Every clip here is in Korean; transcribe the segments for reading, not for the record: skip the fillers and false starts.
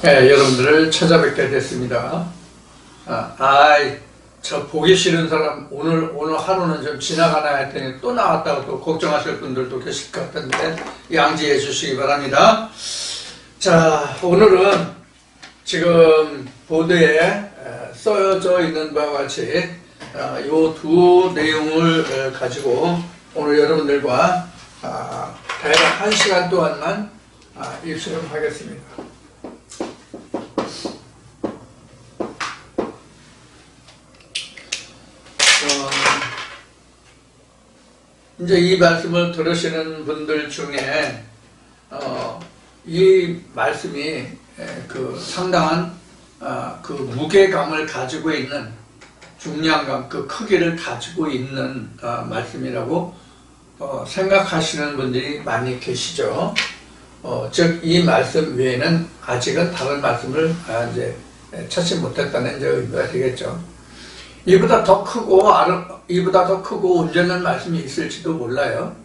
네, 여러분들을 찾아뵙게 됐습니다. 저 보기 싫은 사람 오늘 하루는 좀 지나가나 했더니 또 나왔다고 또 걱정하실 분들도 계실 것 같은데 양지해 주시기 바랍니다. 자, 오늘은 지금 보드에 써져 있는 바와 같이 이 두 내용을 가지고 오늘 여러분들과 대략 1시간 동안만 입수를 하겠습니다. 이제 이 말씀을 들으시는 분들 중에 이 말씀이 그 상당한 그 무게감을 가지고 있는 중량감, 그 크기를 가지고 있는 말씀이라고 생각하시는 분들이 많이 계시죠. 즉 이 말씀 외에는 아직은 다른 말씀을 이제 찾지 못했다는 이제 의미가 되겠죠. 이보다 더 크고 온전한 말씀이 있을지도 몰라요.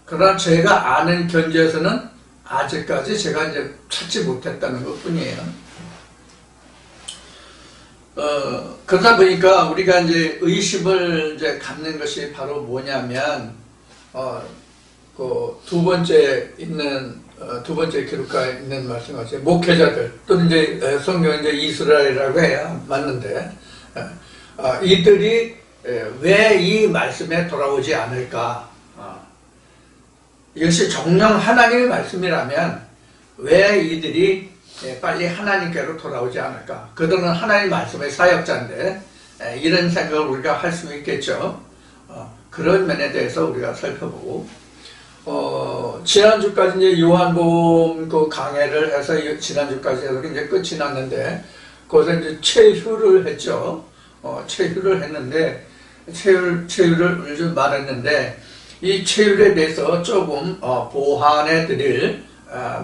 그러나 제가 아는 견지에서는 아직까지 제가 이제 찾지 못했다는 것 뿐이에요. 그러다 보니까 우리가 이제 의심을 이제 갖는 것이 바로 뭐냐면, 그 두 번째 기록가에 있는 말씀 같이 목회자들 또는 이제 성경 이제 이스라엘이라고 해야 맞는데, 이들이 왜 이 말씀에 돌아오지 않을까? 이것이 정녕 하나님의 말씀이라면 왜 이들이 빨리 하나님께로 돌아오지 않을까? 그들은 하나님 말씀의 사역자인데 이런 생각을 우리가 할 수 있겠죠. 그런 면에 대해서 우리가 살펴보고, 지난주까지 이제 요한복음 그 강해를 해서 지난주까지 해서 이제 끝이 났는데 거기서 이제 체휴를 했죠. 체휴를 했는데 체휴를 좀 말했는데 이 체휴에 대해서 조금 보완해 드릴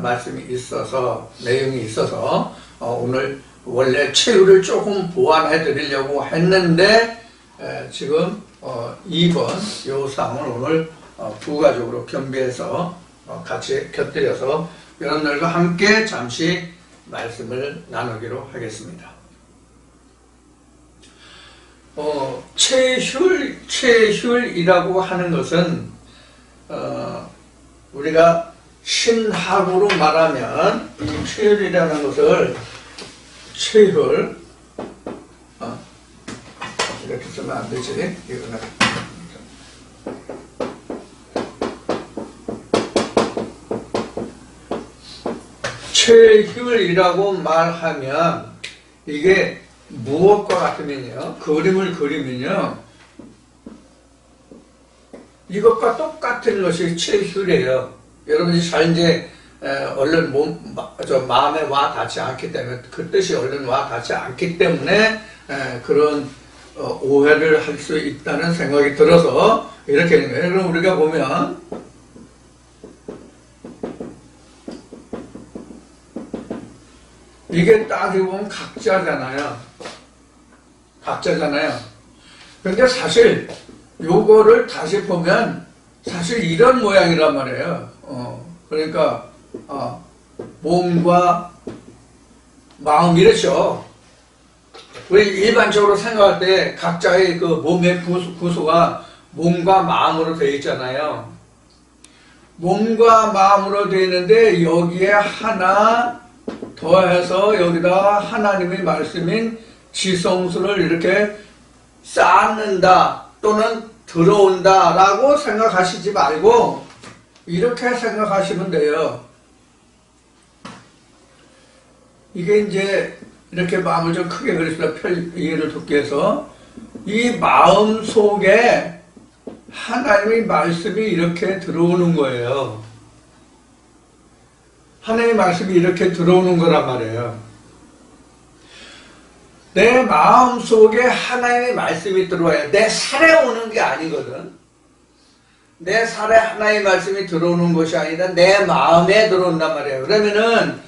말씀이 있어서 내용이 있어서 오늘 원래 체휴를 조금 보완해 드리려고 했는데 지금 2번 요 사항을 오늘 부가적으로 겸비해서 같이 곁들여서 여러분들과 함께 잠시 말씀을 나누기로 하겠습니다. 체휴이라고 하는 것은 우리가 신학으로 말하면 이 체휴이라는 것을 이렇게 쓰면 안 되지. 이거는 체휴이라고 말하면 이게 무엇과 같으면요, 그림을 그리면요, 이것과 똑같은 것이 체휴래요. 여러분이 잘 이제 얼른 마음에 와 닿지 않기 때문에, 그 뜻이 얼른 와 닿지 않기 때문에 그런 오해를 할 수 있다는 생각이 들어서 이렇게 하는 거예요. 그럼 우리가 보면 이게 따지고 보면 각자잖아요. 그런데 사실 요거를 다시 보면 사실 이런 모양이란 말이에요. 그러니까 몸과 마음 이렇죠. 우리 일반적으로 생각할 때 각자의 그 몸의 구조가 몸과 마음으로 되어 있잖아요. 몸과 마음으로 되어 있는데 여기에 하나 더해서 여기다 하나님의 말씀인 지성수를 이렇게 쌓는다 또는 들어온다 라고 생각하시지 말고 이렇게 생각하시면 돼요. 이게 이제 이렇게 마음을 좀 크게 그렸습니다. 이해를 돕기 위해서 이 마음 속에 하나님의 말씀이 이렇게 들어오는 거예요. 하나님의 말씀이 이렇게 들어오는 거란 말이에요. 내 마음 속에 하나님의 말씀이 들어와요. 내 살에 오는 게 아니거든. 내 살에 하나님의 말씀이 들어오는 것이 아니라 내 마음에 들어온단 말이에요. 그러면은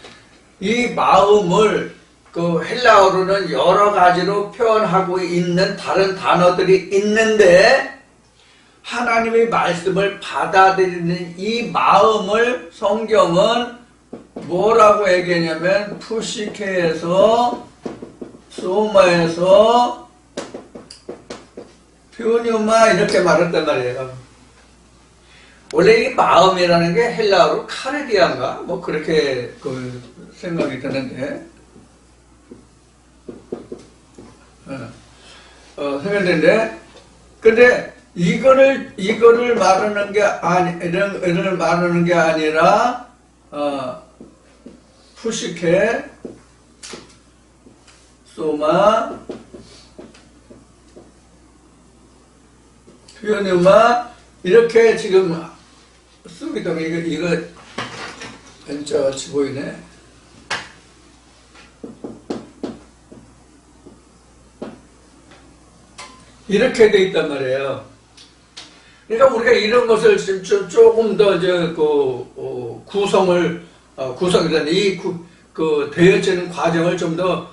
이 마음을 그 헬라어로는 여러 가지로 표현하고 있는 다른 단어들이 있는데 하나님의 말씀을 받아들이는 이 마음을 성경은 뭐라고 얘기했냐면 푸시케에서 소마에서 퓨뉴마 이렇게 말했단 말이에요. 원래 이 마음이라는 게 헬라어로 카르디아인가 뭐 그렇게 그 생각이 드는데 생각되는데 근데 이거를 말하는 게 이를 말하는 게 아니라 푸시케 소마 퓨뉴마 이렇게 지금 쓰기 때문에 이거 진짜 같이 보이네. 이렇게 돼 있단 말이에요. 그러니까 우리가 이런 것을 조금 더 구성이라는 그 되어지는 과정을 좀 더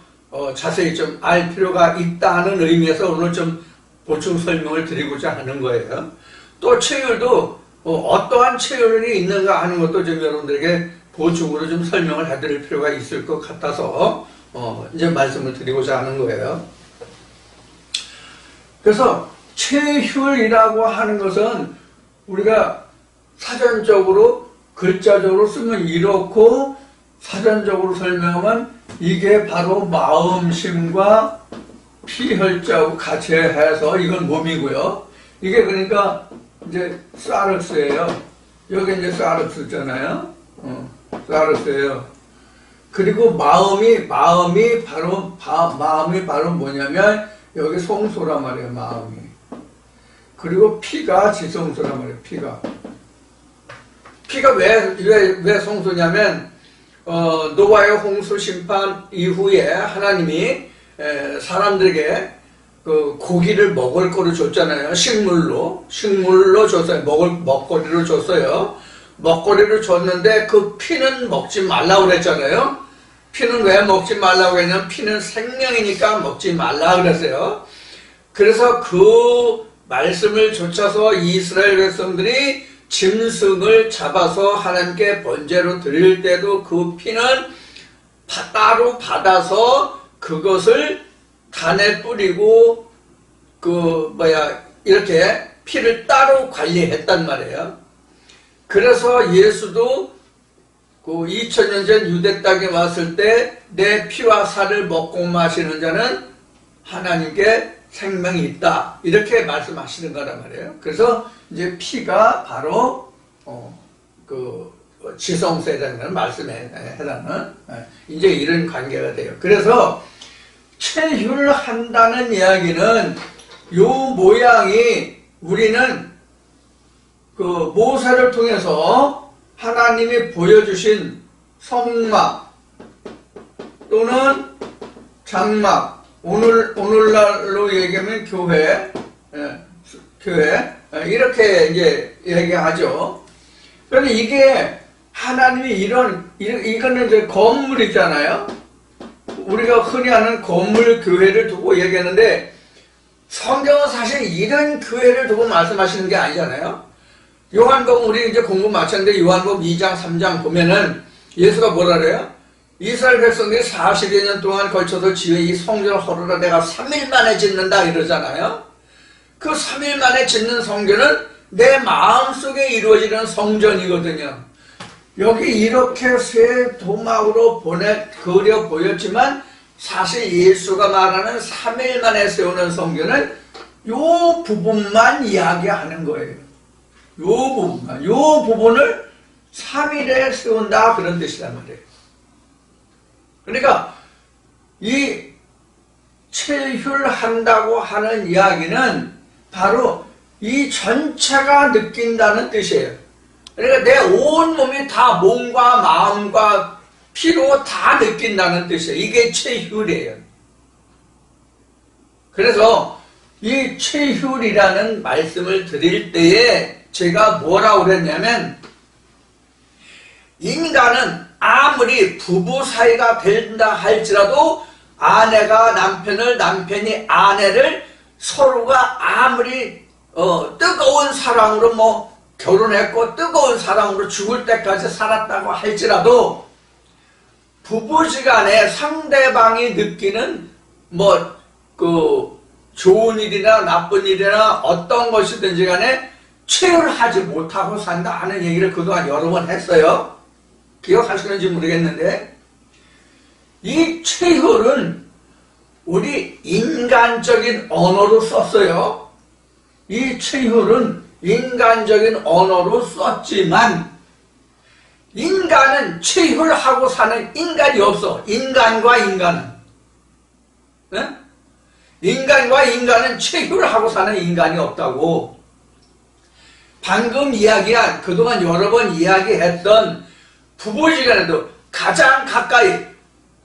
자세히 좀 알 필요가 있다는 의미에서 오늘 좀 보충 설명을 드리고자 하는 거예요. 또 체율도 어떠한 체율이 있는가 하는 것도 좀 여러분들에게 보충으로 좀 설명을 해드릴 필요가 있을 것 같아서 이제 말씀을 드리고자 하는 거예요. 그래서 체휼이라고 하는 것은 우리가 사전적으로 글자적으로 쓰면 이렇고 사전적으로 설명하면 이게 바로 마음심과 피혈자하고 같이 해서 이건 몸이고요. 이게 그러니까 이제 사르스예요. 여기 이제 사르스잖아요. 사르스예요. 그리고 마음이 바로 뭐냐면 여기 성소란 말이에요. 마음이. 그리고 피가 지성소란 말이에요. 피가 왜 성소냐면 노아의 홍수 심판 이후에 하나님이 사람들에게 그 고기를 먹을 거를 줬잖아요. 식물로 줬어요. 먹거리로 줬어요. 먹거리를 줬는데 그 피는 먹지 말라고 그랬잖아요. 피는 왜 먹지 말라고 했냐면 피는 생명이니까 먹지 말라고 그랬어요. 그래서 그 말씀을 좇아서 이스라엘 백성들이 짐승을 잡아서 하나님께 번제로 드릴 때도 그 피는 따로 받아서 그것을 단에 뿌리고 이렇게 피를 따로 관리했단 말이에요. 그래서 예수도 그 2000년 전 유대 땅에 왔을 때 내 피와 살을 먹고 마시는 자는 하나님께 생명이 있다 이렇게 말씀하시는 거란 말이에요. 그래서 이제 피가 바로 그 지성소라는 말씀에 해당하는 이제 이런 관계가 돼요. 그래서 체휼을 한다는 이야기는 요 모양이 우리는 그 모세를 통해서 하나님이 보여주신 성막 또는 장막 오늘날로 얘기하면 교회 이렇게 이제 얘기하죠. 그런데 이게 하나님이 이거는 이제 건물이잖아요. 우리가 흔히 하는 건물 교회를 두고 얘기하는데 성경은 사실 이런 교회를 두고 말씀하시는 게 아니잖아요. 요한복음 우리 이제 공부 마쳤는데 요한복음 2장 3장 보면은 예수가 뭐라 그래요? 이스라엘 백성들이 40여 년 동안 걸쳐서 지은 이 성전을 허르라 내가 3일 만에 짓는다 이러잖아요. 그 3일 만에 짓는 성전은 내 마음속에 이루어지는 성전이거든요. 여기 이렇게 새 도막으로 그려 보였지만 사실 예수가 말하는 3일 만에 세우는 성전은 요 부분만 이야기하는 거예요. 요 부분을 3일에 세운다 그런 뜻이란 말이에요. 그러니까 이 체휼한다고 하는 이야기는 바로 이 전체가 느낀다는 뜻이에요. 그러니까 내 온 몸이 다 몸과 마음과 피로 다 느낀다는 뜻이에요. 이게 체휼이에요. 그래서 이 체휼이라는 말씀을 드릴 때에 제가 뭐라고 그랬냐면 인간은 아무리 부부 사이가 된다 할지라도 아내가 남편을 남편이 아내를 서로가 아무리 뜨거운 사랑으로 결혼했고 뜨거운 사랑으로 죽을 때까지 살았다고 할지라도 부부지간에 상대방이 느끼는 좋은 일이나 나쁜 일이나 어떤 것이든지 간에 체휼하지 못하고 산다 하는 얘기를 그동안 여러 번 했어요. 기억하시는지 모르겠는데, 이 체휼은 우리 인간적인 언어로 썼어요. 이 체휼은 인간적인 언어로 썼지만 인간은 체휼하고 사는 인간이 없어. 인간과 인간은. 네? 인간과 인간은 체휼하고 사는 인간이 없다고. 방금 이야기한, 그동안 여러 번 이야기했던 부부지간에도 가장 가까이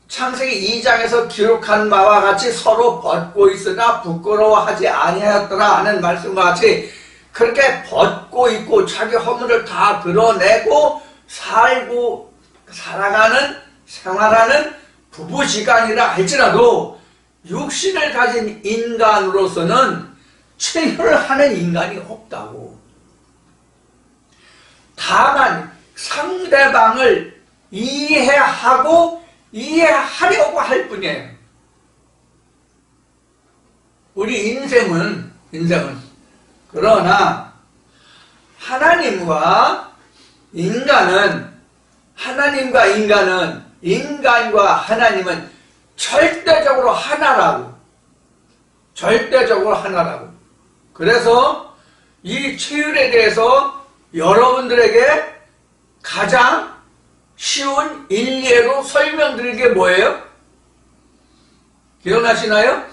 창세기 2장에서 기록한 바와 같이 서로 벗고 있으나 부끄러워하지 아니하였더라 하는 말씀과 같이 그렇게 벗고 있고 자기 허물을 다 드러내고 살고 살아가는 생활하는 부부지간이라 할지라도 육신을 가진 인간으로서는 체휼하는 인간이 없다고. 다만 상대방을 이해하고 이해하려고 할 뿐이에요. 우리 인생은 그러나 하나님과 인간은 인간과 하나님은 절대적으로 하나라고. 절대적으로 하나라고. 그래서 이 체휼에 대해서 여러분들에게 가장 쉬운 일례로 설명드린 게 뭐예요? 기억나시나요?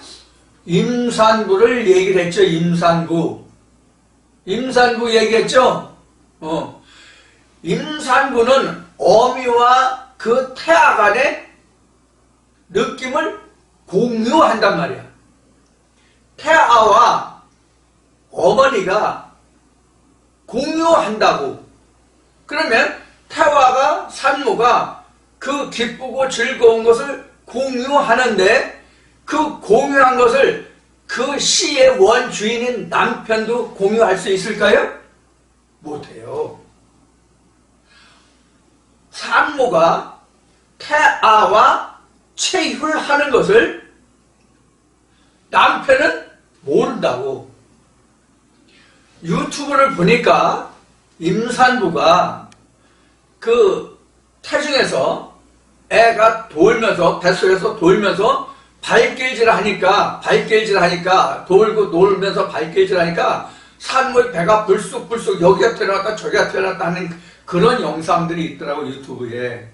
임산부를 얘기를 했죠. 임산부 얘기했죠. 임산부는 어미와 그 태아 간의 느낌을 공유한단 말이야. 태아와 어머니가 공유한다고. 그러면 태아가 산모가 그 기쁘고 즐거운 것을 공유하는데 그 공유한 것을 그 시의 원주인인 남편도 공유할 수 있을까요? 못해요. 산모가 태아와 체휼하는 것을 남편은 모른다고. 유튜브를 보니까 임산부가 그 태중에서 애가 돌면서 뱃속에서 돌면서 발길질 하니까 돌고 놀면서 발길질 하니까 산모의 배가 불쑥불쑥 여기가 튀어나왔다 저기가 튀어나왔다 하는 그런 영상들이 있더라고 유튜브에.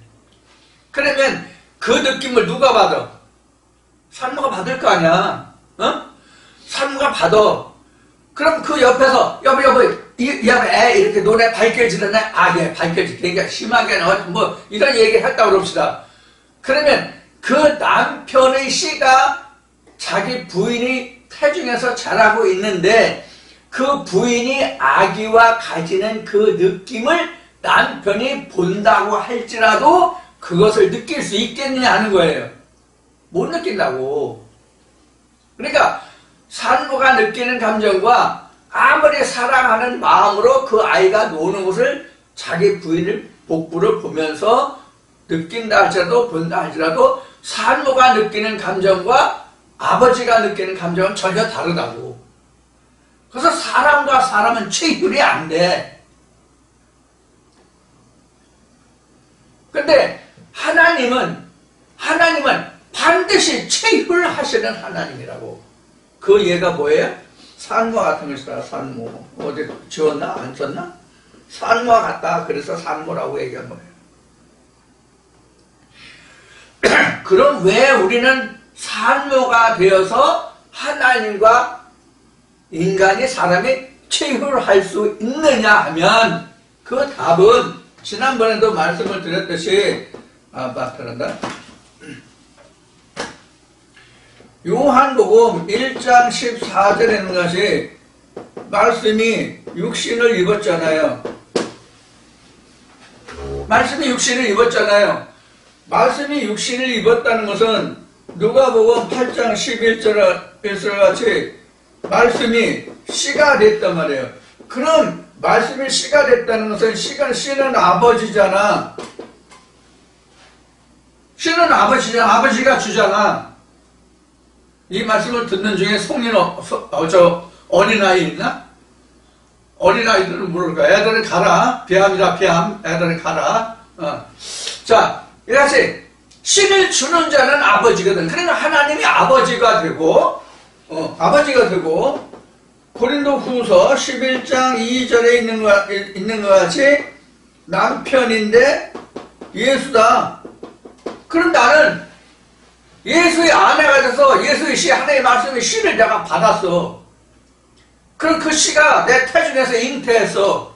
그러면 그 느낌을 누가 받아? 산모가 받을 거 아니야. 산모가 받아. 그럼 그 옆에서 여보 애 이렇게 노래 발길질하네. 예 발길질 그러니까 심하게는 이런 얘기 했다고 그럽시다. 그러면 그 남편의 씨가 자기 부인이 태중에서 자라고 있는데 그 부인이 아기와 가지는 그 느낌을 남편이 본다고 할지라도 그것을 느낄 수 있겠느냐 하는 거예요. 못 느낀다고. 그러니까 산모가 느끼는 감정과 아무리 사랑하는 마음으로 그 아이가 노는 것을 자기 부인을 복부를 보면서 느낀다 할지라도 본다 할지라도 산모가 느끼는 감정과 아버지가 느끼는 감정은 전혀 다르다고. 그래서 사람과 사람은 체휼이 안 돼. 근데 하나님은 반드시 체휼하시는 하나님이라고. 그 예가 뭐예요? 산모와 같은 것이다. 산모. 어디 지웠나? 안 썼나? 산모와 같다. 그래서 산모라고 얘기한 거예요. 그럼 왜 우리는 산모가 되어서 하나님과 인간이 사람이 체휼할 수 있느냐 하면 그 답은 지난번에도 말씀을 드렸듯이 맞다란다. 요한복음 1장 14절에 있는 것이 말씀이 육신을 입었잖아요. 말씀이 육신을 입었잖아요. 말씀이 육신을 입었다는 것은 누가복음 8장 11절 같이 말씀이 씨가 됐단 말이에요. 그럼 말씀이 씨가 됐다는 것은 씨는 아버지잖아. 씨는 아버지잖아. 아버지가 주잖아. 이 말씀을 듣는 중에 속는 어린아이 있나? 어린아이들은 모를까? 애들은 가라. 비함이라 비함. 애들은 가라. 자, 이같이 씨를 주는 자는 아버지거든. 그러니까 하나님이 아버지가 되고, 아버지가 되고, 고린도 후서 11장 2절에 있는 것 같이 남편인데 예수다. 그럼 나는 예수의 아내가 돼서 예수의 씨, 하나님의 말씀의 씨를 내가 받았어. 그럼 그 씨가 내 태중에서 잉태했어.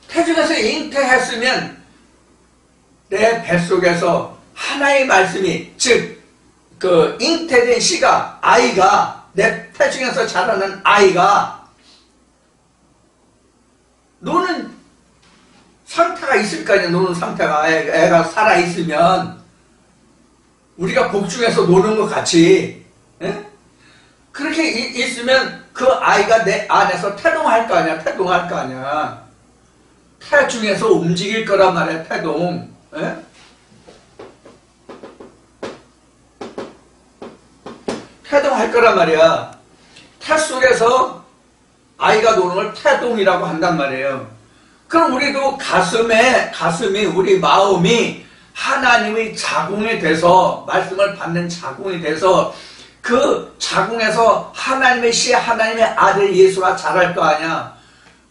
태중에서 잉태했으면 내 뱃속에서 하나의 말씀이, 즉 그 잉태된 씨가, 아이가, 내 태중에서 자라는 아이가, 노는 상태가 있을 거 아니야. 노는 상태가, 애가 살아있으면 우리가 복중에서 노는 것 같이, 에? 그렇게 있으면 그 아이가 내 안에서 태동할 거 아니야. 태동할 거 아니야. 태중에서 움직일 거란 말이야. 태동. 에? 태동할 거란 말이야. 태 속에서 아이가 노는 걸 태동이라고 한단 말이에요. 그럼 우리도 가슴이, 우리 마음이 하나님의 자궁이 돼서, 말씀을 받는 자궁이 돼서, 그 자궁에서 하나님의 씨, 하나님의 아들 예수가 자랄 거 아니야.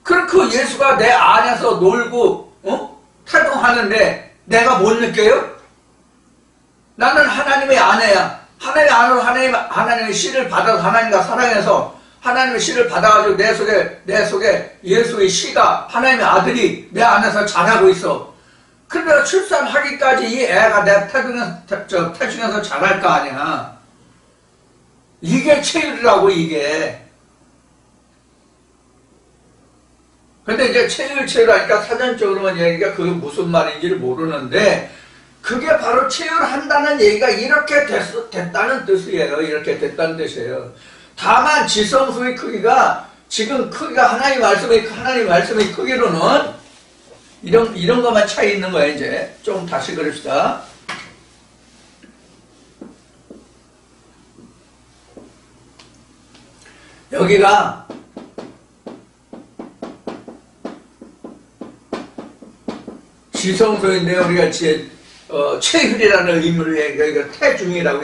그럼 그 예수가 내 안에서 놀고, 태동하는데 내가 못 느껴요? 나는 하나님의 아내야. 하나님의 아내로 하나님의 씨를 받아서, 하나님과 사랑해서 하나님의 씨를 받아가지고 내 속에 예수의 씨가, 하나님의 아들이 내 안에서 자라고 있어. 그러면 출산하기까지 이 애가 내 태중에서 자랄 거 아니야. 이게 체율이라고, 이게. 근데 이제 체율하니까 사전적으로만 얘기가 그게 무슨 말인지를 모르는데, 그게 바로 체율한다는 얘기가 이렇게 됐다는 뜻이에요. 이렇게 됐다는 뜻이에요. 다만 지성소의 크기가, 지금 크기가 하나님 말씀의 크기로는 이런 것만 차이 있는 거예요. 이제 좀 다시 그럽시다. 여기가 지성소인데 우리가 체율이라는 의미로 여기가 태중이라고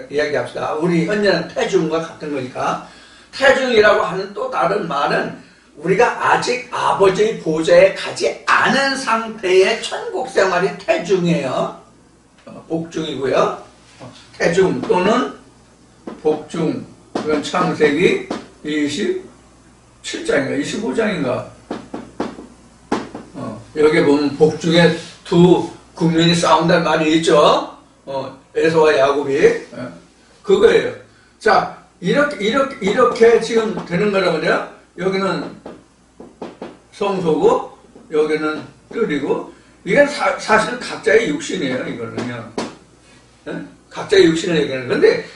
이야기합시다. 우리 현재는 태중과 같은 거니까. 태중이라고 하는 또 다른 말은 우리가 아직 아버지의 보좌에 가지 않은 상태의 천국 생활이 태중이에요. 복중이고요. 태중 또는 복중. 이건 창세기 27장인가 25장인가. 여기 보면 복중에 두 국민이 싸운다는 말이 있죠. 에서와 야곱이. 그거예요. 자, 이렇게 지금 되는 거라면요. 여기는 성소고, 여기는 뜰이고, 이건 사실 각자의 육신이에요, 이거는요. 각자의 육신을 얘기하는 건데,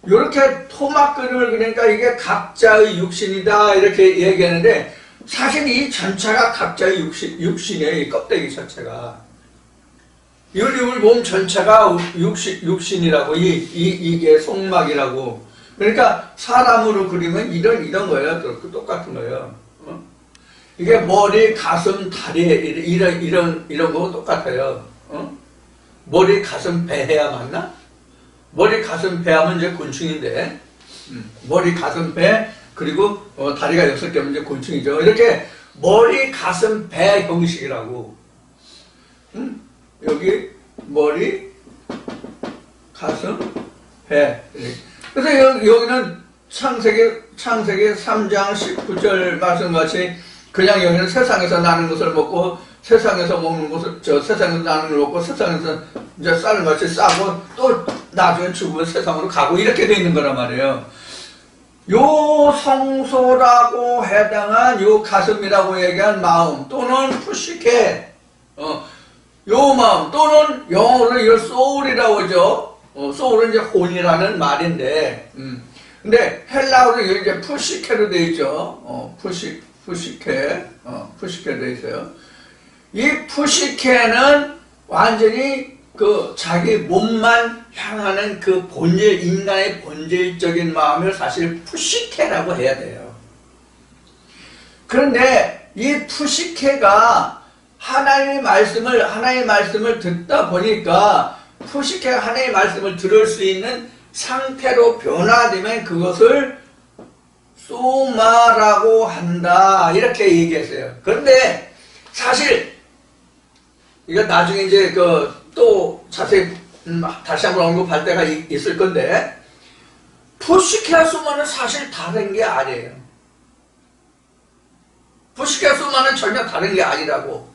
이렇게 토막 그림을 그리니까 이게 각자의 육신이다, 이렇게 얘기하는데, 사실 이 전체가 각자의 육신이에요, 이 껍데기 전체가. 우리 몸 전체가 육신이라고, 이게 속막이라고. 그러니까 사람으로 그리면 이런 거예요. 똑같은 거예요. 이게 머리, 가슴, 다리, 이런 거 똑같아요. 머리, 가슴, 배 해야 맞나? 머리, 가슴, 배 하면 이제 곤충인데, 머리, 가슴, 배, 그리고 다리가 6개면 이제 곤충이죠. 이렇게 머리, 가슴, 배 형식이라고. 여기 머리, 가슴, 배. 그래서 여기는 창세기 3장 19절 말씀같이 그냥 여기는 세상에서 나는 것을 먹고 세상에서 먹는 것을, 세상에서 나는 걸 먹고 세상에서 이제 싸는 것을 싸고 또 나중에 죽으면 세상으로 가고 이렇게 돼 있는 거란 말이에요. 요 성소라고 해당한 요 가슴이라고 얘기한 마음 또는 푸시케, 요 마음 또는 영어로 이걸 소울이라고 하죠. 소울은 이제 혼이라는 말인데, 근데 헬라어로 이제 푸시케로 되어 있죠. 푸시케 되어 있어요. 이 푸시케는 완전히 그 자기 몸만 향하는 그 본질, 인간의 본질적인 마음을 사실 푸시케라고 해야 돼요. 그런데 이 푸시케가 하나님의 말씀을 듣다 보니까 푸시케가 하나님의 말씀을 들을 수 있는 상태로 변화되면 그것을 소마라고 한다, 이렇게 얘기했어요. 그런데 사실 이거 나중에 이제 또 자세히 다시 한번 언급할 때가 있을 건데, 푸시케와 소마는 사실 다른 게 아니에요. 푸시케와 소마는 전혀 다른 게 아니라고.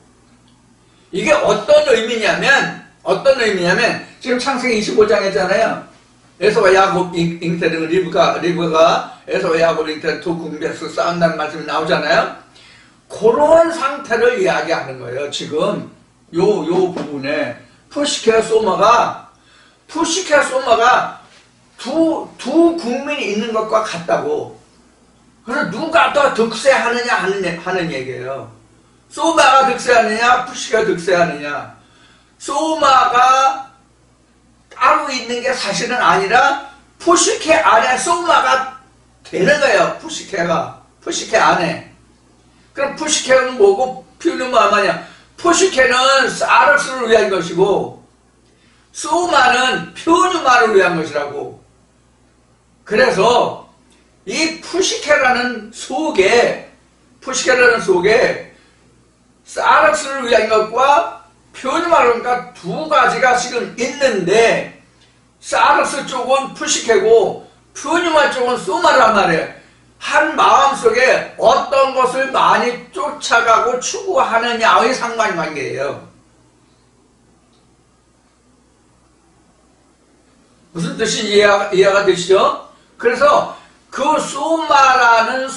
이게 어떤 의미냐면 지금 창세기 25장 했잖아요. 에서와 야곱 잉태는 리브가 에서와 야곱 잉태는 두 궁백수 싸운다는 말씀이 나오잖아요. 그런 상태를 이야기하는 거예요. 지금 요 부분에 푸시케와 소마가 두 국민이 있는 것과 같다고. 그래서 누가 더 득세하느냐 하는 얘기예요. 소마가 득세하느냐, 푸시케가 득세하느냐. 소마가 따로 있는 게 사실은 아니라 푸시케 안에 소마가 되는 거예요. 푸시케 안에. 그럼 푸시케는 뭐고 피우는 마음이냐? 푸시케는 사르스를 위한 것이고 소마는 표뉴마를 위한 것이라고. 그래서 이 푸시케라는 속에 사르스를 위한 것과 표뉴마를, 그러니까 두 가지가 지금 있는데, 사르스 쪽은 푸시케고 표뉴마 쪽은 소마란 말이에요. 한 마음속에 어떤 것을 많이 쫓아가고 추구하느냐의 상관관계예요. 무슨 뜻인지 이해가 되시죠? 그래서 그 소마라는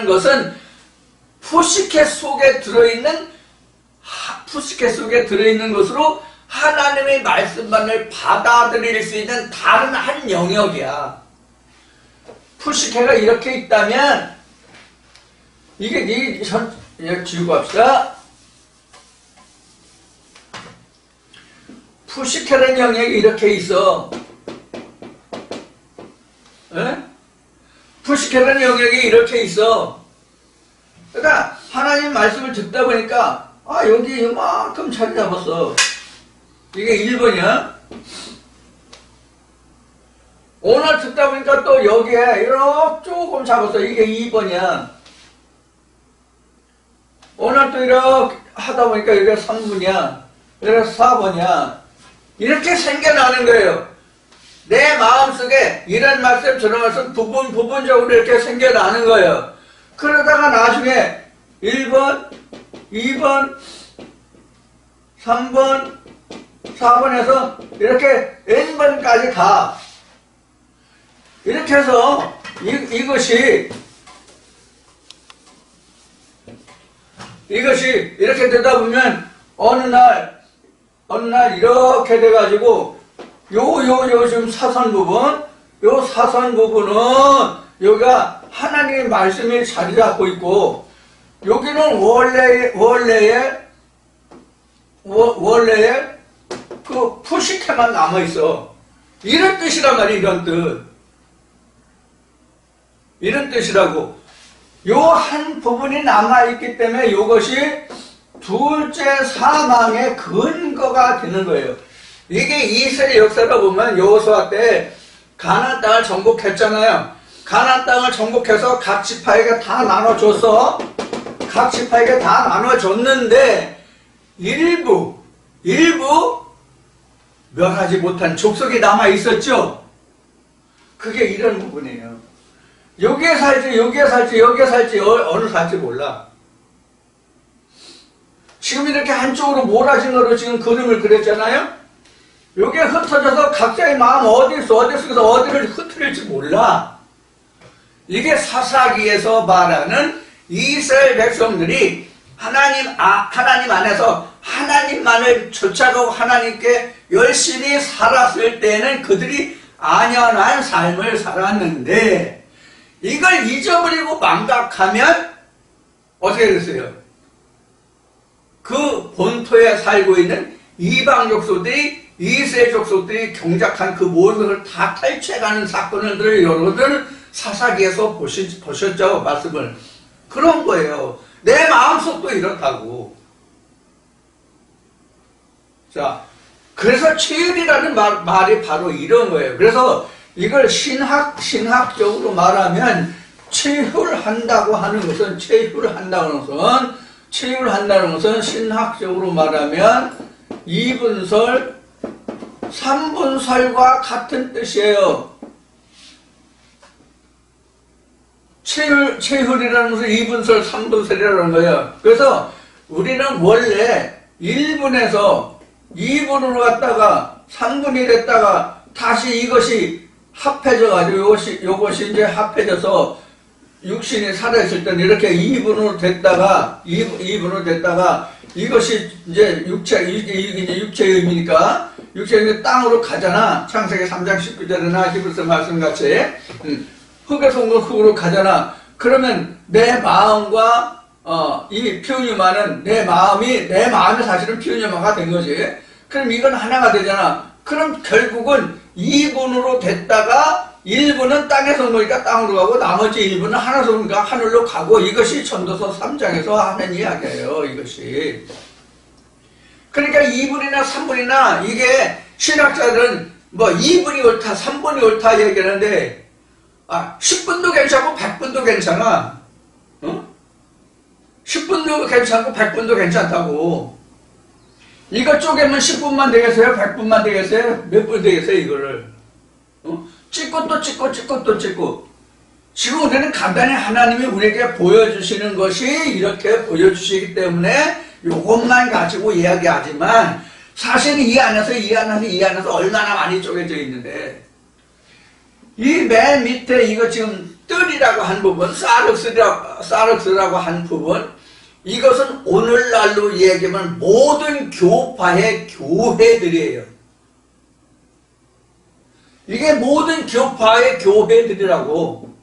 것은 푸시케 속에 들어있는 것으로 하나님의 말씀만을 받아들일 수 있는 다른 한 영역이야. 푸시케가 이렇게 있다면, 이게 지우고 합시다. 푸시케라는 영역이 이렇게 있어. 에? 푸시케라는 영역이 이렇게 있어. 그러니까 하나님 말씀을 듣다 보니까 여기 이만큼 자리 잡았어. 이게 1번이야. 오늘 듣다 보니까 또 여기에 이렇게 조금 잡았어. 이게 2번이야. 오늘 또 이렇게 하다 보니까 여기가 3분이야. 여기가 4번이야. 이렇게 생겨나는 거예요. 내 마음속에 이런 말씀 저런 말씀 부분적으로 이렇게 생겨나는 거예요. 그러다가 나중에 1번, 2번, 3번, 4번에서 이렇게 n번까지 가. 이렇게 해서 이것이 이렇게 되다 보면 어느 날 이렇게 돼가지고 요 지금 사선 부분은 여기가 하나님의 말씀이 자리 잡고 있고, 여기는 원래의 그 푸시케만 남아있어. 이런 뜻이란 말이야. 이런 뜻이라고. 요 한 부분이 남아있기 때문에 이것이 둘째 사망의 근거가 되는 거예요. 이게 이스라엘 역사로 보면 여호수아 때 가나안 땅을 정복했잖아요. 가나안 땅을 정복해서 각 지파에게 다 나눠줬어. 각 지파에게 다 나눠줬는데 일부 멸하지 못한 족속이 남아 있었죠. 그게 이런 부분이에요. 여기에 살지 어느 살지 몰라. 지금 이렇게 한쪽으로 몰아진 거로 지금 그림을 그렸잖아요. 여기에 흩어져서 각자의 마음 어디서 어디를 흩트릴지 몰라. 이게 사사기에서 말하는 이스라엘 백성들이 하나님 안에서 하나님만을 쫓아가고 하나님께 열심히 살았을 때는 그들이 안연한 삶을 살았는데, 이걸 잊어버리고 망각하면 어떻게 됐어요? 그 본토에 살고 있는 이방 족속들이 이스라엘 족속들이 경작한 그 모든 것을 다 탈취해가는 사건들을 여러분들 사사기에서 보셨죠? 말씀을. 그런 거예요. 내 마음속도 이렇다고. 자, 그래서 체휼이라는 말이 바로 이런 거예요. 그래서 이걸 신학적으로 말하면 체휼한다고 하는 것은 신학적으로 말하면 이분설, 삼분설과 같은 뜻이에요. 체휼이라는 것은 이분설, 삼분설이라는 거예요. 그래서 우리는 원래 1분에서 2분으로 갔다가 3분이 됐다가 다시 이것이 합해져가지고 요것이 이제 합해져서 육신이 살아있을 때는 이렇게 2분으로 됐다가 이것이 이제 이게 이제 육체의 의미니까 육체의 땅으로 가잖아. 창세기 3장 19절이나 히브리서 말씀같이 흙에서 온 건 흙으로 가잖아. 그러면 내 마음과 이 피우니마는 내 마음이 사실은 피우니마가 된 거지. 그럼 이건 하나가 되잖아. 그럼 결국은 2분으로 됐다가 1분은 땅에서 오니까 땅으로 가고 나머지 1분은 하늘에서 오니까 하늘로 가고 이것이 전도서 3장에서 하는 이야기예요. 이것이. 그러니까 2분이나 3분이나 이게 신학자들은 뭐 2분이 옳다 3분이 옳다 얘기하는데 10분도 괜찮고 100분도 괜찮아. 10분도 괜찮고 100분도 괜찮다고. 이거 쪼개면 10분만 되겠어요? 100분만 되겠어요? 몇 분 되겠어요? 이거를 찍고 또 찍고 찍고 또 찍고. 지금 우리는 간단히 하나님이 우리에게 보여주시는 것이 이렇게 보여주시기 때문에 이것만 가지고 이야기하지만 사실 이 안에서 얼마나 많이 쪼개져 있는데, 이 맨 밑에 이거 지금 뜰이라고 한 부분, 사륵스라고 한 부분, 이것은 오늘날로 얘기하면 모든 교파의 교회들이에요. 이게 모든 교파의 교회들이라고.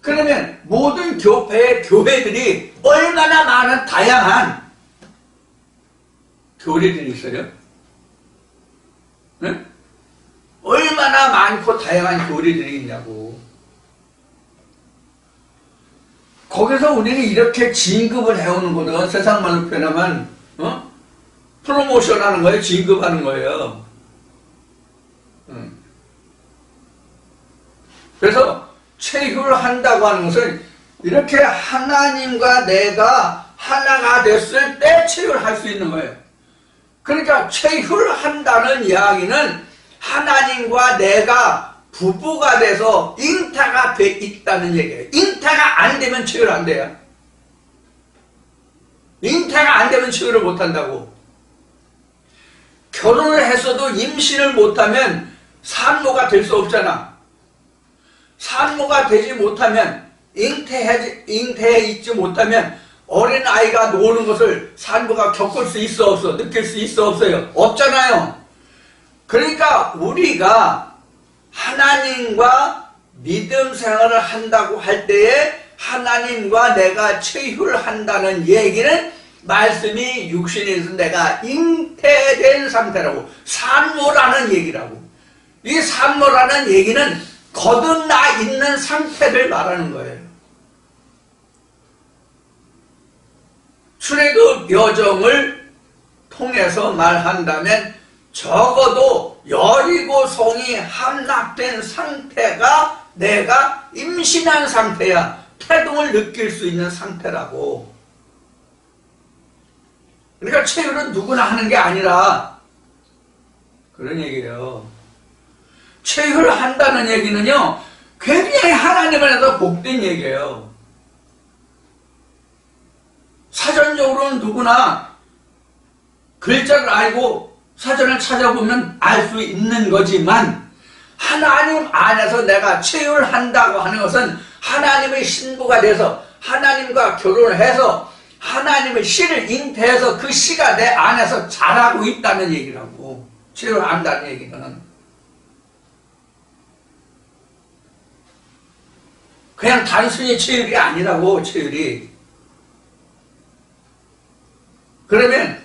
그러면 모든 교파의 교회들이 얼마나 많은 다양한 교리들이 있어요? 네? 얼마나 많고 다양한 교리들이 있냐고. 거기서 우리는 이렇게 진급을 해오는 거든. 세상 말로 표현하면 프로모션 하는 거예요. 진급하는 거예요. 그래서 체휼한다고 하는 것은 이렇게 하나님과 내가 하나가 됐을 때 체휼할 수 있는 거예요. 그러니까 체휼한다는 이야기는 하나님과 내가 부부가 돼서 잉타가 돼 있다는 얘기예요. 잉타가 안 되면 체휼 안 돼요. 잉타가 안 되면 체휼을 못 한다고. 결혼을 했어도 임신을 못하면 산모가 될 수 없잖아. 산모가 되지 못하면 잉태해 있지 못하면 어린아이가 노는 것을 산모가 겪을 수 있어 없어? 느낄 수 있어 없어요? 없잖아요. 그러니까 우리가 하나님과 믿음 생활을 한다고 할 때에 하나님과 내가 체휼한다는 얘기는 말씀이 육신에서 내가 잉태된 상태라고, 산모라는 얘기라고. 이 산모라는 얘기는 거듭나 있는 상태를 말하는 거예요. 출애굽 여정을 통해서 말한다면 적어도 여리고 성이 함락된 상태가 내가 임신한 상태야. 태동을 느낄 수 있는 상태라고. 그러니까 체휼은 누구나 하는 게 아니라 그런 얘기예요. 체휼한다는 얘기는요, 굉장히 하나님 안에서 복된 얘기예요. 사전적으로는 누구나 글자를 알고 사전을 찾아보면 알 수 있는 거지만, 하나님 안에서 내가 체휼한다고 하는 것은 하나님의 신부가 돼서 하나님과 결혼을 해서 하나님의 씨를 잉태해서 그 씨가 내 안에서 자라고 있다는 얘기라고. 체휼한다는 얘기는 그냥 단순히 체휼이 아니라고. 체휼이. 그러면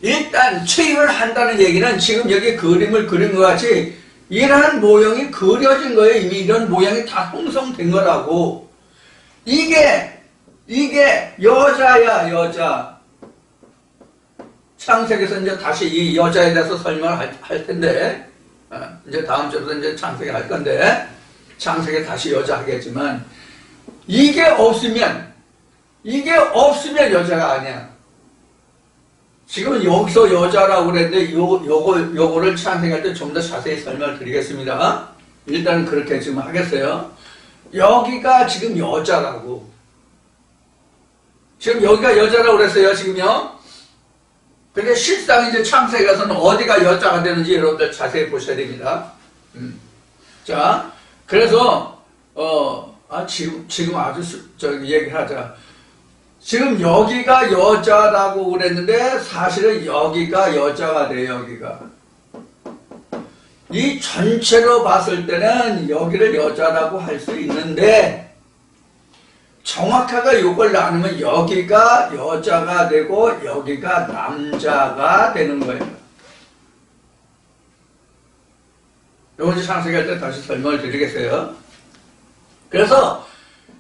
일단 체육을 한다는 얘기는 지금 여기 그림을 그린 것 같이 이러한 모형이 그려진 거예요. 이미 이런 모양이 다 형성된 거라고. 이게 여자야, 여자. 창세기에서 이제 다시 이 여자에 대해서 설명을 할 텐데, 이제 다음 주에도 이제 창세기 할 건데, 창세기 다시 여자 하겠지만, 이게 없으면 여자가 아니야. 지금 여기서 여자라고 그랬는데, 요거를 창세기할 때 좀 더 자세히 설명을 드리겠습니다. 일단 그렇게 지금 하겠어요. 여기가 지금 여자라고. 지금 여기가 여자라고 그랬어요, 지금요. 근데 실상 이제 창세기 가서는 어디가 여자가 되는지 여러분들 자세히 보셔야 됩니다. 자, 그래서, 지금 아주 얘기를 하자. 지금 여기가 여자라고 그랬는데 사실은 여기가 여자가 돼요, 여기가. 이 전체로 봤을 때는 여기를 여자라고 할 수 있는데 정확하게 이걸 나누면 여기가 여자가 되고 여기가 남자가 되는 거예요. 이건 창세기 할 때 다시 설명을 드리겠어요. 그래서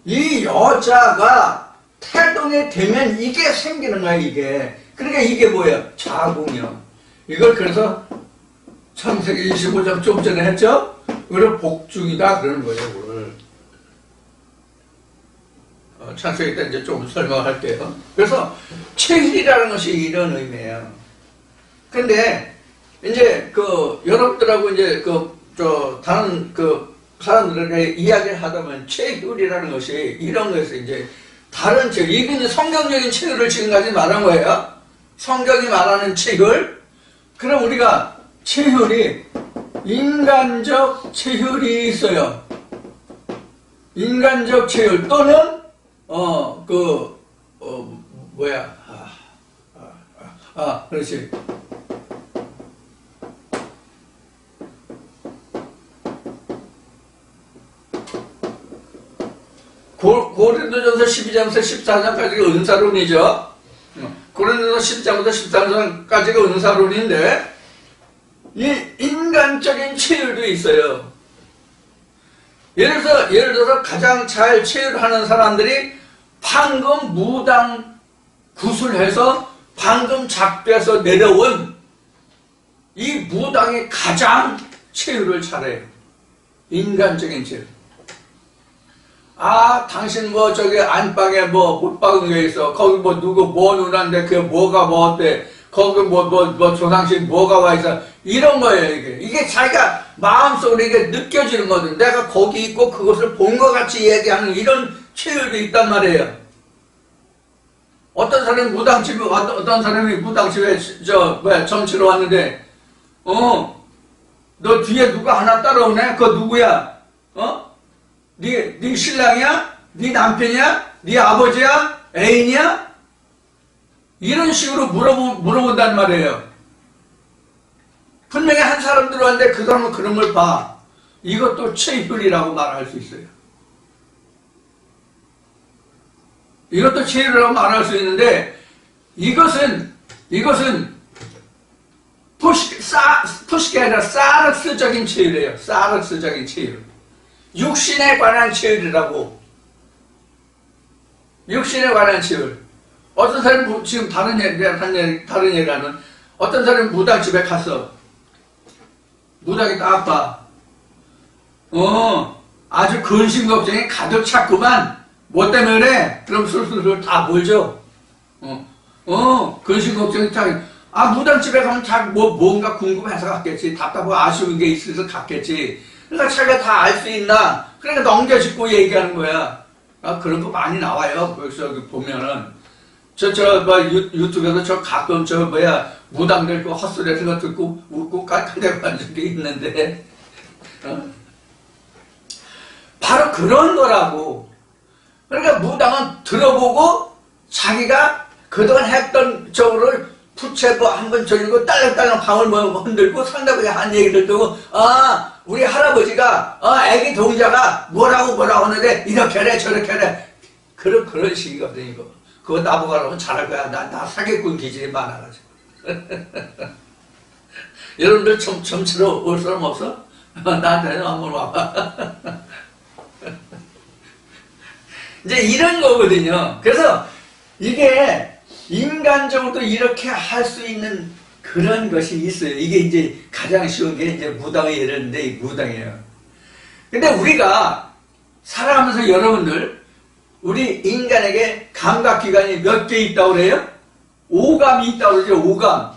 이 여자가 태동이 되면 이게 생기는 거야, 이게. 그러니까 이게 뭐야? 자궁이요. 이걸 그래서 창세기 25장 좀 전에 했죠? 이걸 복중이다 그러는 거예요, 그걸. 창세기 때 이제 좀 설명할게요. 그래서 체질이라는 것이 이런 의미예요. 근데 이제 여러분들하고 이제 다른 사람들에게 이야기를 하다 보면 체휼이라는 것이 이런 거에서 이제 다른 체휼, 이게 이제 성경적인 체휼을 지금까지 말한 거예요. 성경이 말하는 체휼. 그럼 우리가 체휼이 인간적 체휼이 있어요. 인간적 체휼 또는 그렇지. 고린도전서 12장부터 14장까지가 은사론이죠. 고린도전서 10장부터 13장까지가 은사론인데 이 인간적인 체휼도 있어요. 예를 들어서 가장 잘 체휼하는 사람들이 방금 무당 구술해서 방금 잡혀서 내려온 이 무당이 가장 체휼을 잘해요. 인간적인 체휼. 당신 안방에 못 박은 게 있어. 거기 누구 누나인데 그게 뭐가 어때? 거기 조상식 뭐가 와 있어. 이런 거예요, 이게 자기가 마음속으로 이게 느껴지는 거든. 내가 거기 있고 그것을 본 것 같이 얘기하는 이런 체휼도 있단 말이에요. 어떤 사람이 무당집에 점치러 왔는데, 너 뒤에 누가 하나 따라오네? 그거 누구야? 네 신랑이야? 네 남편이야? 네 아버지야? 애인이야? 이런 식으로 물어본단 말이에요. 분명히 한 사람 들어왔는데 그 사람은 그런 걸 봐. 이것도 체휼이라고 말할 수 있어요. 이것도 체휼이라고 말할 수 있는데 이것은 푸시가 아니라 사르스적인 체휼이에요. 사르스적인 체휼. 육신에 관한 체휼이라고. 육신에 관한 체휼. 어떤 사람이 지금 다른 얘기하는 어떤 사람이 무당집에 갔어. 무당이 딱 봐. 아주 근심 걱정이 가득 찼구만. 뭐 때문에 그래? 그럼 술술 다 몰죠. 근심 걱정이 참. 무당집에 가면 뭔가 궁금해서 갔겠지. 답답하고 아쉬운 게 있어서 갔겠지. 그러니까 자기가 다 알 수 있나? 그러니까 넘겨짚고 얘기하는 거야. 그런 거 많이 나와요. 여기서 보면은. 유튜브에서 가끔 무당들 헛소리 같은 거 듣고 웃고 깔깔대고 적이 있는데, 바로 그런 거라고. 그러니까 무당은 들어보고 자기가 그동안 했던 저거를 부채 한번 저리고 딸랑딸랑 방울 흔들고 상대방이 한 얘기를 듣고, 우리 할아버지가, 애기 동자가 뭐라고 하는데 이렇게 하래 저렇게 하래. 그런 식이거든, 이거. 그거 나보고 하라면 잘할 거야. 나 사기꾼 기질이 많아가지고. 여러분들 점치러 올 사람 없어? 나한테는 한번 와봐. 이제 이런 거거든요. 그래서 이게 인간적으로도 이렇게 할 수 있는 그런 것이 있어요. 이게 이제 가장 쉬운 게 이제 무당의 예라는데 무당이에요. 근데 우리가 살아가면서 여러분들 우리 인간에게 감각기관이 몇 개 있다고 그래요? 오감이 있다고 그러죠. 오감.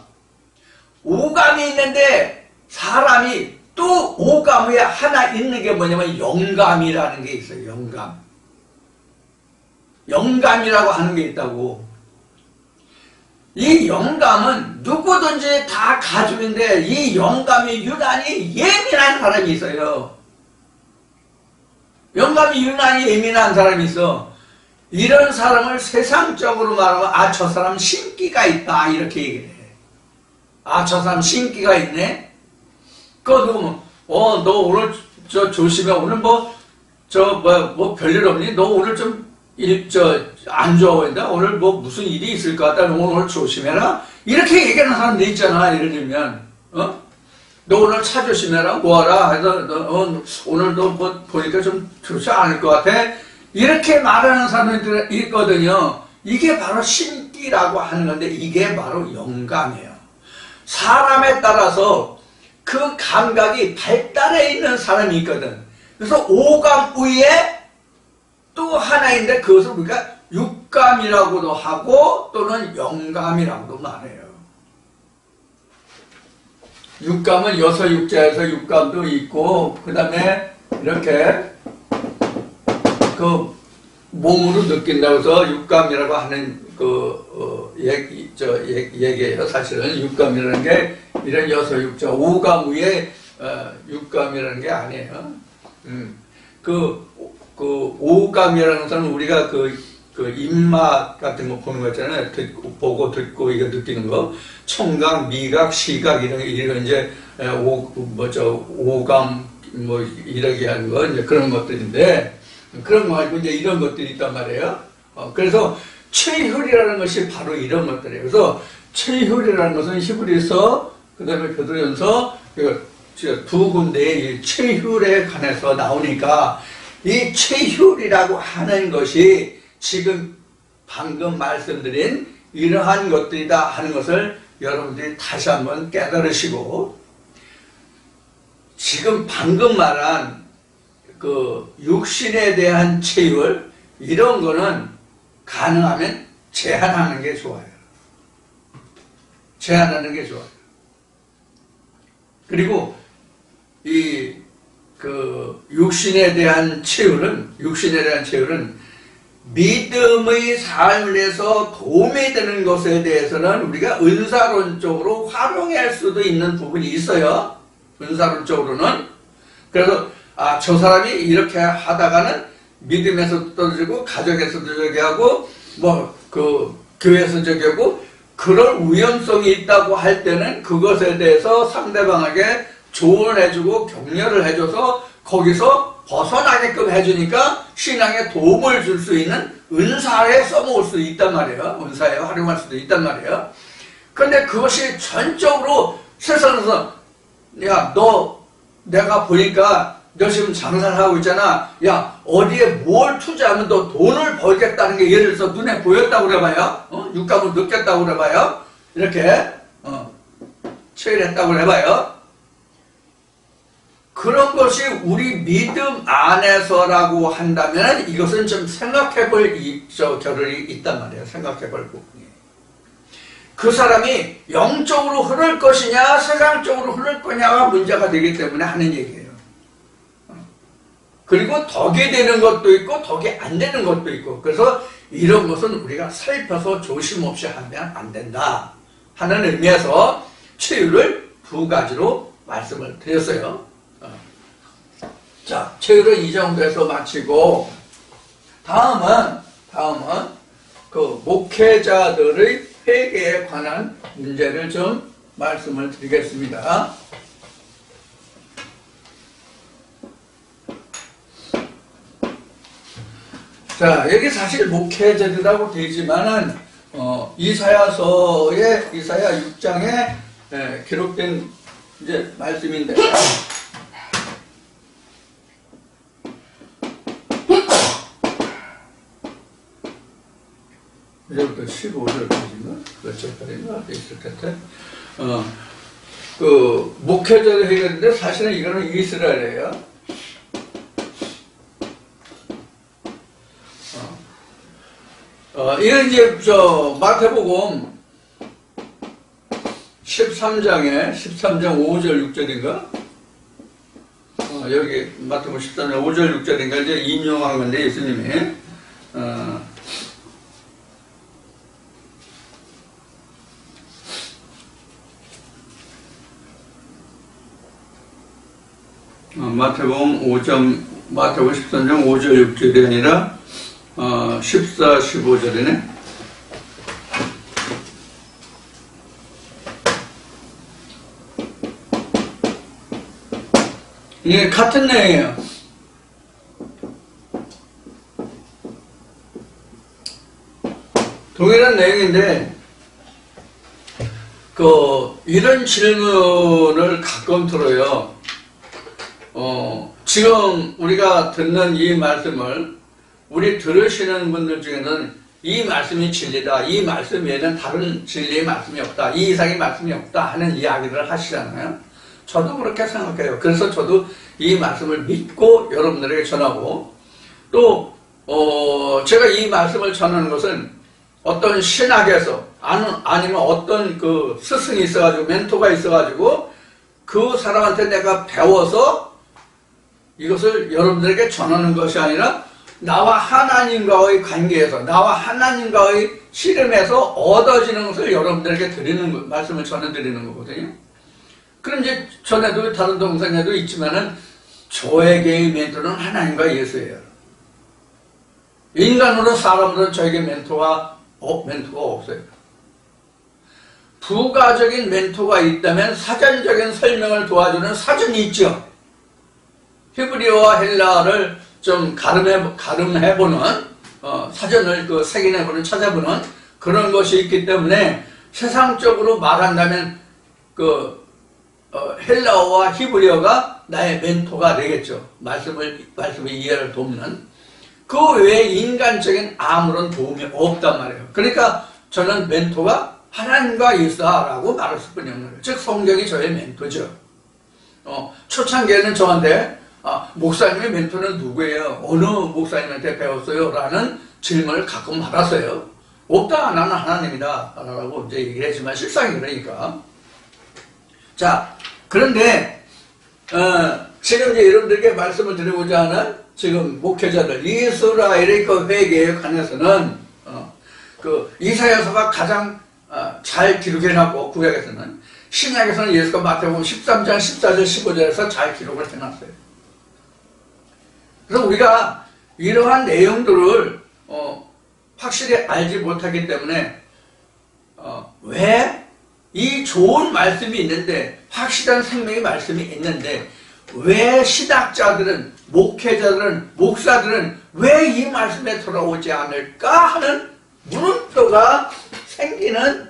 오감이 있는데 사람이 또 오감 외에 하나 있는 게 뭐냐면 영감이라는 게 있어요. 영감. 영감이라고 하는 게 있다고. 이 영감은 누구든지 다 가지고 있는데 이 영감이 유난히 예민한 사람이 있어요. 영감이 유난히 예민한 사람이 있어. 이런 사람을 세상적으로 말하면 아, 저 사람 신기가 있다 이렇게 얘기해. 아, 저 사람 신기가 있네. 그거 누구면 너 오늘 저 조심해. 오늘 뭐 별일 없니? 너 오늘 좀 안 좋아 보인다. 오늘 뭐 무슨 일이 있을 것 같다. 너 오늘 조심해라. 이렇게 얘기하는 사람들 있잖아. 예를 들면 너 오늘 차 조심해라. 뭐하라. 해서 오늘 너 뭐 보니까 좀 좋지 않을 것 같아. 이렇게 말하는 사람들 있거든요. 이게 바로 신기라고 하는 건데 이게 바로 영감이에요. 사람에 따라서 그 감각이 발달해 있는 사람이 있거든. 그래서 오감 위에 또 하나인데 그것을 우리가 육감이라고도 하고 또는 영감이라고도 말해요. 육감은 여섯 육자에서 육감도 있고 그 다음에 이렇게 그 몸으로 느낀다고 해서 육감이라고 하는 얘기예요. 사실은 육감이라는 게 이런 여섯 육자 오감 위에 육감이라는 게 아니에요. 그 오감이라는 것은 우리가 그 입맛 같은 거 보는 거 있잖아요. 보고 듣고 이거 느끼는 거. 청각, 미각, 시각 이런 이제 오감 뭐 이렇게 하는 거 이제 그런 것들인데 그런 거 말고 이제 이런 것들이 있단 말이에요. 그래서 최혈이라는 것이 바로 이런 것들이에요. 그래서 최혈이라는 것은 히브리서 그다음에 베드로전서 두 군데의 최혈에 관해서 나오니까 이 최혈이라고 하는 것이 지금 방금 말씀드린 이러한 것들이다 하는 것을 여러분들이 다시 한번 깨달으시고 지금 방금 말한 그 육신에 대한 체육 이런 거는 가능하면 제한하는 게 좋아요. 제한하는 게 좋아요. 그리고 육신에 대한 체육은 믿음의 삶에서 도움이 되는 것에 대해서는 우리가 은사론적으로 활용할 수도 있는 부분이 있어요. 은사론적으로는. 그래서 저 사람이 이렇게 하다가는 믿음에서 떨어지고 가정에서도 저기 하고 교회에서 저기 하고 그런 위험성이 있다고 할 때는 그것에 대해서 상대방에게 조언해주고 격려를 해줘서 거기서 벗어나게끔 해주니까 신앙에 도움을 줄 수 있는 은사에 써먹을 수 있단 말이에요. 은사에 활용할 수도 있단 말이에요. 그런데 그것이 전적으로 세상에서 내가 보니까 너 지금 장사를 하고 있잖아. 야, 어디에 뭘 투자하면 너 돈을 벌겠다는 게 예를 들어서 눈에 보였다고 그래봐요. 육감을 느꼈다고 그래봐요. 이렇게 체일했다고 그래봐요. 그런 것이 우리 믿음 안에서라고 한다면 이것은 좀 생각해볼 겨를이 있단 말이에요. 생각해볼 부분이. 그 사람이 영적으로 흐를 것이냐 세상적으로 흐를 거냐가 문제가 되기 때문에 하는 얘기예요. 그리고 덕이 되는 것도 있고 덕이 안 되는 것도 있고 그래서 이런 것은 우리가 살펴서 조심 없이 하면 안 된다 하는 의미에서 체유를 두 가지로 말씀을 드렸어요. 자, 체유를 이 정도에서 마치고 다음은 그 목회자들의 회개에 관한 문제를 좀 말씀을 드리겠습니다. 자, 여기 사실 목회자들이라고 되지만은 이사야 6장에 기록된 이제 말씀인데, 이제부터 15절까지인가? 몇 절까지인가? 있을 것 같아. 그, 목회자를 해결했는데, 사실은 이거는 이스라엘이에요. 이건 이제, 마태복음 13장 5절 6절인가? 여기 마태복음 13장 5절 6절인가? 이제 인용한 건데, 예수님이. 마태복음 13장 5절 6절이 아니라 14, 15절이네. 이게 같은 내용이에요. 동일한 내용인데, 이런 질문을 가끔 들어요. 지금 우리가 듣는 이 말씀을 우리 들으시는 분들 중에는 이 말씀이 진리다, 이 말씀 외에는 다른 진리의 말씀이 없다, 이 이상의 말씀이 없다 하는 이야기를 하시잖아요. 저도 그렇게 생각해요. 그래서 저도 이 말씀을 믿고 여러분들에게 전하고, 또 제가 이 말씀을 전하는 것은 어떤 신학에서 아니면 어떤 그 스승이 있어가지고 멘토가 있어가지고 그 사람한테 내가 배워서 이것을 여러분들에게 전하는 것이 아니라 나와 하나님과의 관계에서, 나와 하나님과의 씨름에서 얻어지는 것을 여러분들에게 드리는, 말씀을 전해드리는 거거든요. 그럼 이제 전에도 다른 동상에도 있지만은 저에게의 멘토는 하나님과 예수예요. 인간으로, 사람으로는 저에게 멘토가 없어요. 부가적인 멘토가 있다면 사전적인 설명을 도와주는 사전이 있죠. 히브리어와 헬라어를 좀 가름해보는, 사전을 색인해보는, 찾아보는 그런 것이 있기 때문에 세상적으로 말한다면 헬라어와 히브리어가 나의 멘토가 되겠죠. 말씀의 이해를 돕는. 그 외에 인간적인 아무런 도움이 없단 말이에요. 그러니까 저는 멘토가 하나님과 예수라고 말할 수뿐이 없는 거예요. 즉 성경이 저의 멘토죠. 초창기에는 저한테 목사님의 멘토는 누구예요? 어느 목사님한테 배웠어요? 라는 질문을 가끔 받았어요. 없다, 나는 하나님이다 라고 이제 얘기를 했지만 실상이 그러니까. 자, 그런데 지금 이제 여러분들에게 말씀을 드리고자 하는 지금 목회자들, 이스라엘의 그 회개에 관해서는 이사야서가 가장 잘 기록해놨고, 구약에서는, 신약에서는 예수가 마태복음 13장 14절 15절에서 잘 기록을 해놨어요. 그래서 우리가 이러한 내용들을 확실히 알지 못하기 때문에 왜 이 좋은 말씀이 있는데, 확실한 생명의 말씀이 있는데 왜 신학자들은, 목회자들은, 목사들은 왜 이 말씀에 돌아오지 않을까 하는 물음표가 생기는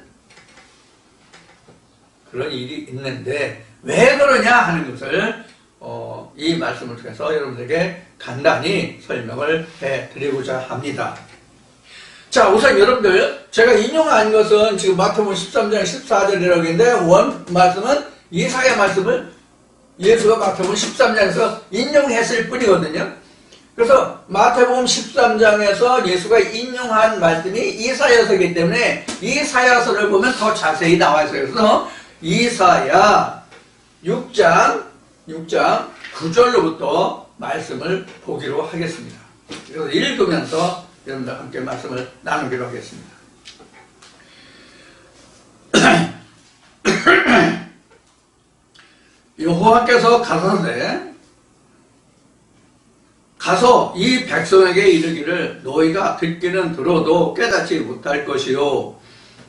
그런 일이 있는데, 왜 그러냐 하는 것을 이 말씀을 통해서 여러분들에게 간단히 설명을 해드리고자 합니다. 자, 우선 여러분들, 제가 인용한 것은 지금 마태복음 13장 14절이라고 했는데, 원 말씀은 이사야 말씀을 예수가 마태복음 13장에서 인용했을 뿐이거든요. 그래서 마태복음 13장에서 예수가 인용한 말씀이 이사야서이기 때문에 이사야서를 보면 더 자세히 나와 있어요. 그래서 이사야 6장 9절로부터 말씀을 보기로 하겠습니다. 그래서 읽으면서 여러분들 함께 말씀을 나누기로 하겠습니다. 여호와께서 가서 이 백성에게 이르기를, 너희가 듣기는 들어도 깨닫지 못할 것이요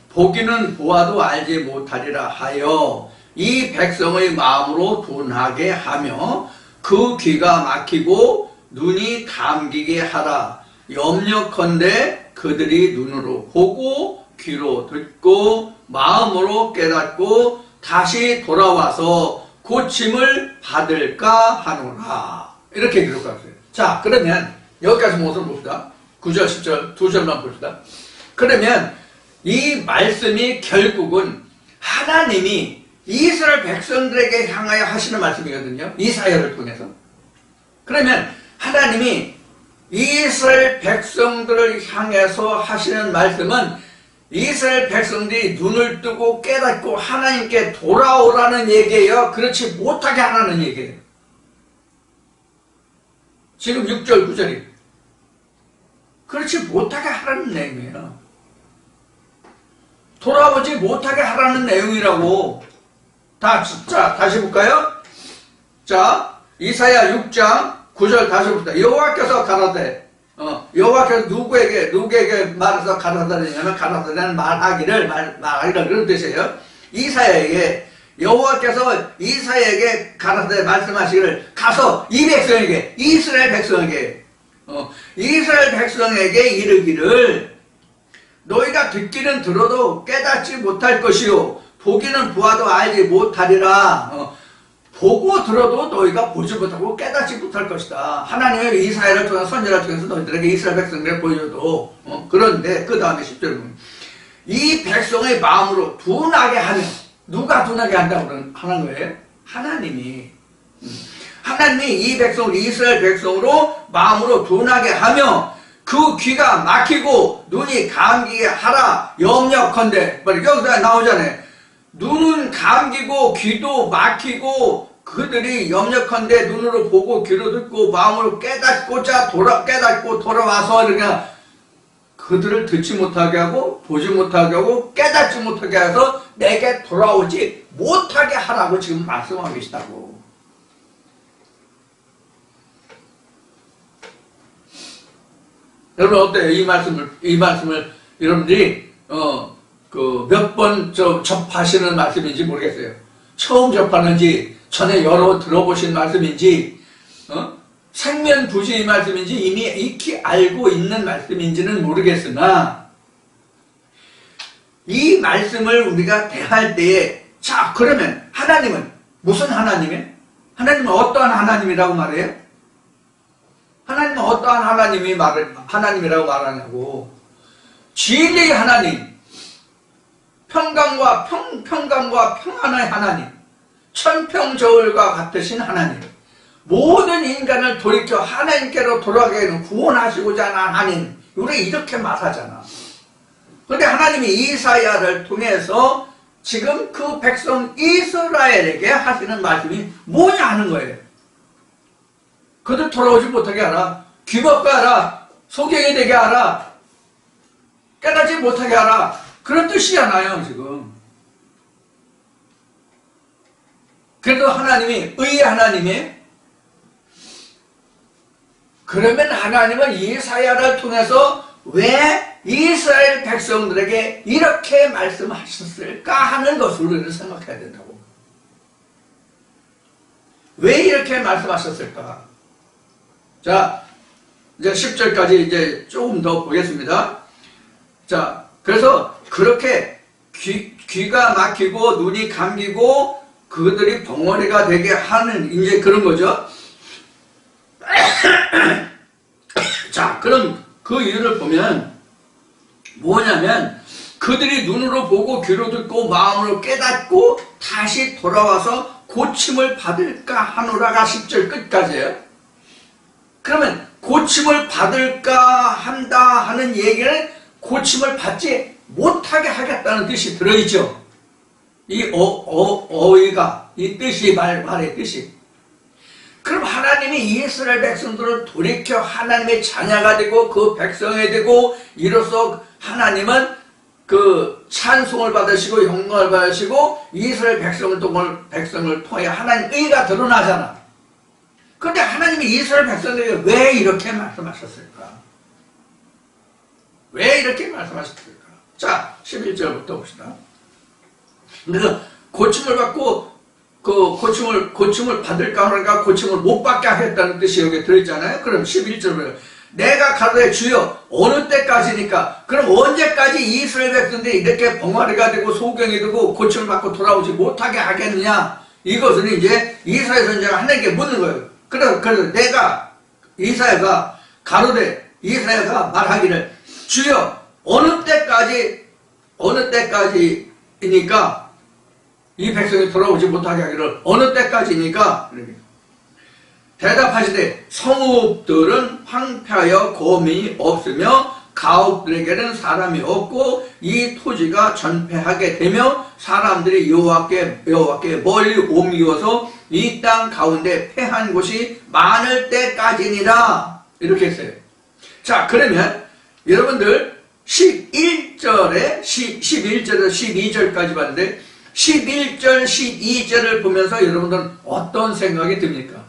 보기는 보아도 알지 못하리라 하여 이 백성의 마음으로 둔하게 하며 그 귀가 막히고 눈이 감기게 하라. 염려컨대 그들이 눈으로 보고 귀로 듣고 마음으로 깨닫고 다시 돌아와서 고침을 받을까 하노라. 이렇게 기록하세요. 자, 그러면 여기까지 모습을 봅시다. 9절, 10절, 두 절만 봅시다. 그러면 이 말씀이 결국은 하나님이 이스라엘 백성들에게 향하여 하시는 말씀이거든요. 이사야를 통해서. 그러면 하나님이 이스라엘 백성들을 향해서 하시는 말씀은 이스라엘 백성들이 눈을 뜨고 깨닫고 하나님께 돌아오라는 얘기예요. 그렇지 못하게 하라는 얘기예요. 지금 6절, 9절이 그렇지 못하게 하라는 내용이에요. 돌아오지 못하게 하라는 내용이라고. 자, 다시 볼까요? 자, 이사야 6장 9절 다시 봅시다. 여호와께서 가라사대, 여호와께서 누구에게 말해서 가라사대냐면, 가라사대는 말하기를 그런 뜻이에요. 이사야에게, 여호와께서 이사야에게 가라사대 말씀하시기를, 가서 이 백성에게, 이스라엘 백성에게 이르기를, 너희가 듣기는 들어도 깨닫지 못할 것이요 보기는 보아도 알지 못하리라. 보고 들어도 너희가 보지 못하고 깨닫지 못할 것이다. 하나님의 이사야를 통해서 선지자를 통해서 너희들에게 이스라엘 백성들을 보여줘도 그런데 그 다음에 10절 보면 이 백성의 마음으로 둔하게 하면, 누가 둔하게 한다고 하는 거예요? 하나님이 이 백성을 이스라엘 백성으로 마음으로 둔하게 하며 그 귀가 막히고 눈이 감기게 하라 염려컨대. 여기서 나오잖아요. 눈은 감기고 귀도 막히고 그들이 염려컨대 눈으로 보고 귀로 듣고 마음으로 깨닫고자 깨닫고 돌아와서 그냥 그들을 듣지 못하게 하고 보지 못하게 하고 깨닫지 못하게 해서 내게 돌아오지 못하게 하라고 지금 말씀하고 계시다고. 여러분 어때요? 이 말씀을 여러분들이 몇 번 접하시는 말씀인지 모르겠어요. 처음 접하는지 전에 여러 들어보신 말씀인지 생면부시의 말씀인지 이미 익히 알고 있는 말씀인지는 모르겠으나 이 말씀을 우리가 대할 때에, 자, 그러면 하나님은 무슨 하나님이에요? 하나님은 어떠한 하나님이라고 말해요? 하나님은 어떠한 하나님이라고 말하냐고. 진리의 하나님, 평강과 평안의 하나님, 천평저울과 같으신 하나님, 모든 인간을 돌이켜 하나님께로 돌아가게 하는 구원하시고자 하는 하나님, 우리 이렇게 말하잖아. 그런데 하나님이 이사야를 통해서 지금 그 백성 이스라엘에게 하시는 말씀이 뭐냐 하는 거예요. 그들 돌아오지 못하게 하라, 귀먹게 하라, 소경이 되게 하라, 깨닫지 못하게 하라, 그런 뜻이잖아요 지금. 그래도 하나님이 의의 하나님이, 그러면 하나님은 이사야를 통해서 왜 이스라엘 백성들에게 이렇게 말씀하셨을까 하는 것을 우리는 생각해야 된다고. 왜 이렇게 말씀하셨을까? 자, 이제 10절까지 이제 조금 더 보겠습니다. 자, 그래서 그렇게 귀가 막히고 눈이 감기고 그들이 벙어리가 되게 하는 이제 그런 거죠. 자, 그럼 그 이유를 보면 뭐냐면 그들이 눈으로 보고 귀로 듣고 마음으로 깨닫고 다시 돌아와서 고침을 받을까 하노라가 10절 끝까지예요. 그러면 고침을 받을까 한다 하는 얘기는 고침을 받지 못하게 하겠다는 뜻이 들어있죠. 이 어휘가, 이 뜻이 말의 뜻이. 그럼 하나님이 이스라엘 백성들을 돌이켜 하나님의 자녀가 되고 그 백성이 되고 이로써 하나님은 그 찬송을 받으시고 영광을 받으시고 이스라엘 백성을 통해 하나님 의가 드러나잖아. 그런데 하나님이 이스라엘 백성들에게 왜 이렇게 말씀하셨을까? 왜 이렇게 말씀하셨을까? 자, 11절부터 봅시다. 그래서 고침을 받고 고침을 받을까 하는가 고침을 못 받게 하겠다는 뜻이 여기 들어있잖아요. 그럼 11절에 내가 가로되 주여 어느 때까지니까? 그럼 언제까지 이스라엘 백성들이 이렇게 봉화리가 되고 소경이 되고 고침을 받고 돌아오지 못하게 하겠느냐? 이것은 이제 이스라엘 선지자가 하나님께 묻는 거예요. 그래서 내가 이사야가 가로되 이스라엘가 말하기를 주여 어느 때까지이니까 이 백성이 돌아오지 못하게 하기를 어느 때까지니까? 대답하시되 성읍들은 황폐하여 거민이 없으며 가옥들에게는 사람이 없고 이 토지가 전폐하게 되며 사람들이 여호와께 멀리 옮기어서 이 땅 가운데 패한 곳이 많을 때까지니라. 이렇게 했어요. 자, 그러면 여러분들 11절에서 12절까지 봤는데 11절, 12절을 보면서 여러분들은 어떤 생각이 듭니까?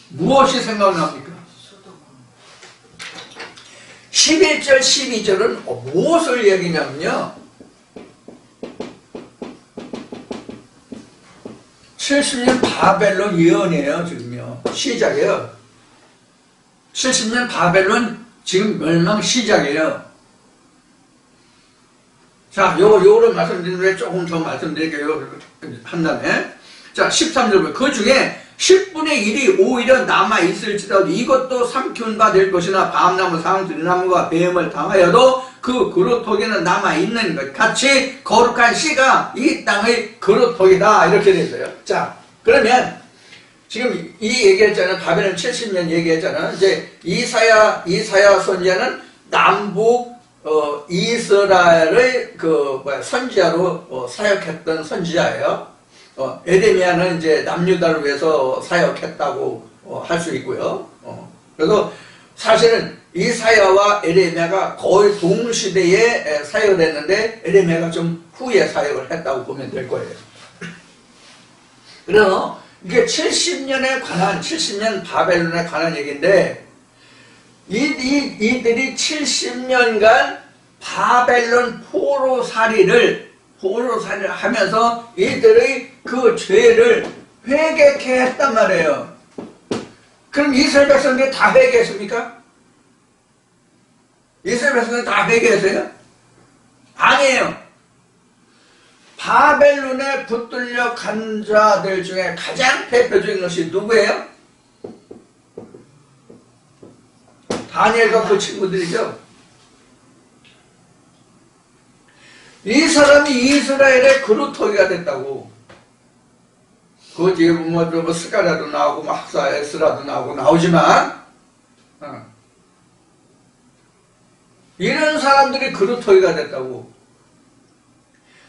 무엇이 생각납니까? 11절, 12절은 무엇을 얘기냐면요, 70년 바벨론 예언이에요. 지금요 시작이에요. 70년 바벨론 지금 멸망 시작이에요. 자, 요거를 말씀드리는데 조금 더 말씀드릴게요. 한 다음에. 자, 13절. 그 중에 10분의 1이 오히려 남아있을지라도 이것도 삼키운 바 될 것이나 밤나무, 상수리나무가 배임을 당하여도 그 그루터기는 남아있는 것 같이 거룩한 씨가 이 땅의 그루터기다. 이렇게 됐어요. 자, 그러면 지금 이 얘기했잖아요. 바벨론 70년 얘기했잖아요. 이제 이사야 선지자는 남북 이스라엘의 선지자로 사역했던 선지자예요. 에레미야는 이제 남유다를 위해서 사역했다고 할 수 있고요. 그래서 사실은 이사야와 에레미야가 거의 동시대에 사역을 했는데 에레미야가 좀 후에 사역을 했다고 보면 될 거예요. 그래서 이게 70년 바벨론에 관한 얘기인데 이들이 70년간 바벨론 포로살이를 하면서 이들의 그 죄를 회개케 했단 말이에요. 그럼 이스라엘 백성들이 다 회개했습니까? 이스라엘 백성들이 다 회개했어요? 아니에요. 바벨론에 붙들려 간 자들 중에 가장 대표적인 것이 누구예요? 다니엘과 그 친구들이죠. 이 사람이 이스라엘의 그루터기가 됐다고. 그 뒤에 뭐 스가랴도 나오고 뭐 학사 에스라도 나오지만 이런 사람들이 그루터기가 됐다고.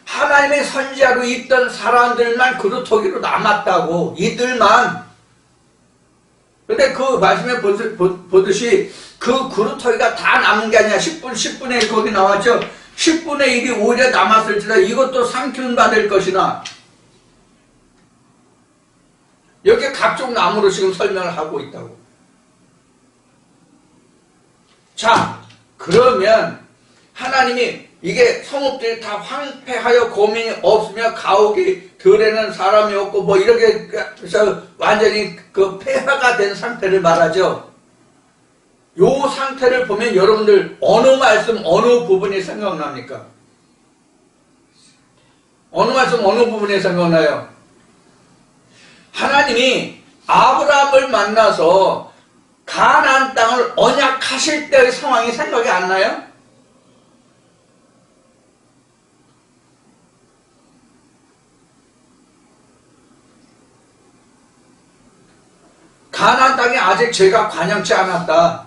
하나님의 선지자로 있던 사람들만 그루터기로 남았다고. 이들만. 근데 그 말씀에 보듯이 그 그루터기가 다 남은 게 아니라 10분의 1 거기 나왔죠. 10분의 1이 오히려 남았을지라 이것도 삼키운 바 될 것이나. 여기 각종 나무로 지금 설명을 하고 있다고. 자, 그러면 하나님이 이게 성읍들이 다 황폐하여 고민이 없으며 가옥이 들에는 사람이 없고 뭐 이렇게 완전히 그 폐허가 된 상태를 말하죠. 요 상태를 보면 여러분들 어느 말씀 어느 부분이 생각납니까? 어느 말씀 어느 부분이 생각나요? 하나님이 아브라함을 만나서 가나안 땅을 언약하실 때의 상황이 생각이 안 나요? 가나안 땅이 아직 죄가 관영치 않았다.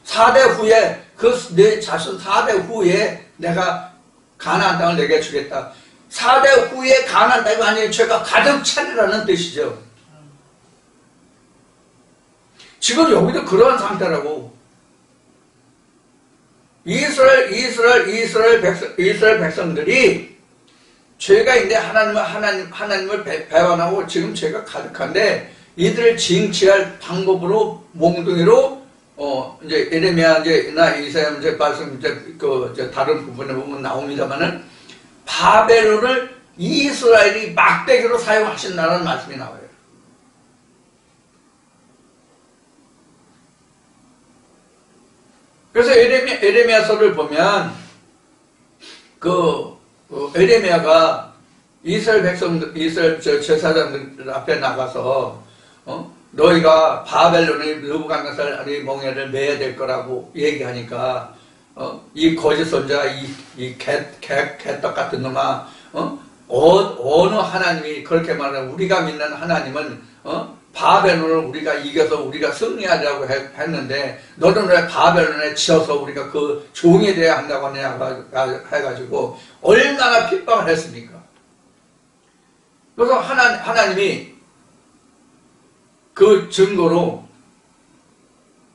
4대 후에 내 자손 4대 후에 내가 가나안 땅을 내게 주겠다. 4대 후에 가나안 땅이 아니라 죄가 가득 차리라는 뜻이죠. 지금 여기도 그러한 상태라고. 이스라엘 백성들이 죄가 있는데 하나님을 배반하고 지금 죄가 가득한데 이들을 징치할 방법으로 몽둥이로 이제 에레미야 나 이사야 말씀 다른 부분에 보면 나옵니다만은 바벨론을 이스라엘이 막대기로 사용하신다는 말씀이 나와요. 그래서 에레미야서를 보면 에레미야가 이스라엘 이스라엘 제사장들 앞에 나가서 너희가 바벨론의 느부갓네살 멍에를 매야 될 거라고 얘기하니까 이 거짓 선자 이 개떡 같은 놈아 어느 하나님이 그렇게 말하는 우리가 믿는 하나님은 바벨론을 우리가 이겨서 우리가 승리하려고 했는데 너는 왜 바벨론에 지어서 우리가 그 종이 되어야 한다고 해가지고 얼마나 핍박을 했습니까? 그래서 하나님이 그 증거로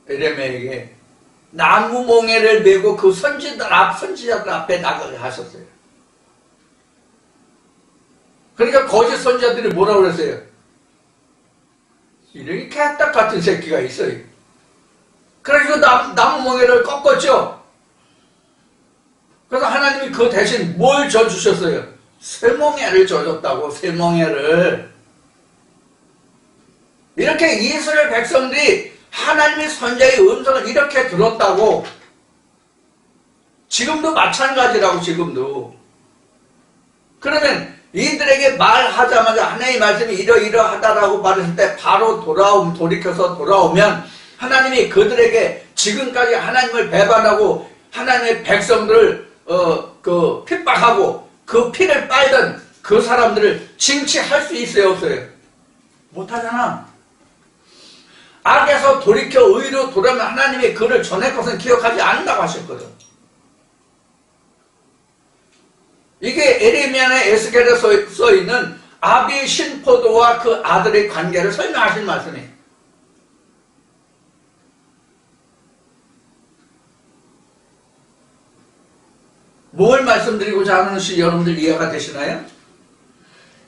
에레미야에게 나무 멍에를 메고 그 선지자들 앞에 나가게 하셨어요. 그러니까 거짓 선지자들이 뭐라고 그랬어요? 이렇게 개떡 같은 새끼가 있어요. 그래서 나무 멍에를 꺾었죠. 그래서 하나님이 그 대신 뭘 져주셨어요? 쇠멍에를 져줬다고. 쇠멍에를. 이렇게 이스라엘 백성들이 하나님의 선자의 음성을 이렇게 들었다고. 지금도 마찬가지라고. 지금도. 그러면 이들에게 말하자마자 하나님의 말씀이 이러이러하다라고 말했을 때 바로 돌이켜서 돌아오면 하나님이 그들에게 지금까지 하나님을 배반하고 하나님의 백성들을 핍박하고 그 피를 빨던 그 사람들을 징치할 수 있어요, 없어요? 못하잖아. 악에서 돌이켜 의로 돌아오면 하나님이 그를 전의 것은 기억하지 않는다고 하셨거든. 이게 에레미야의 에스겔에 써있는 아비 신포도와 그 아들의 관계를 설명하신 말씀이에요. 뭘 말씀드리고자 하는지 여러분들 이해가 되시나요?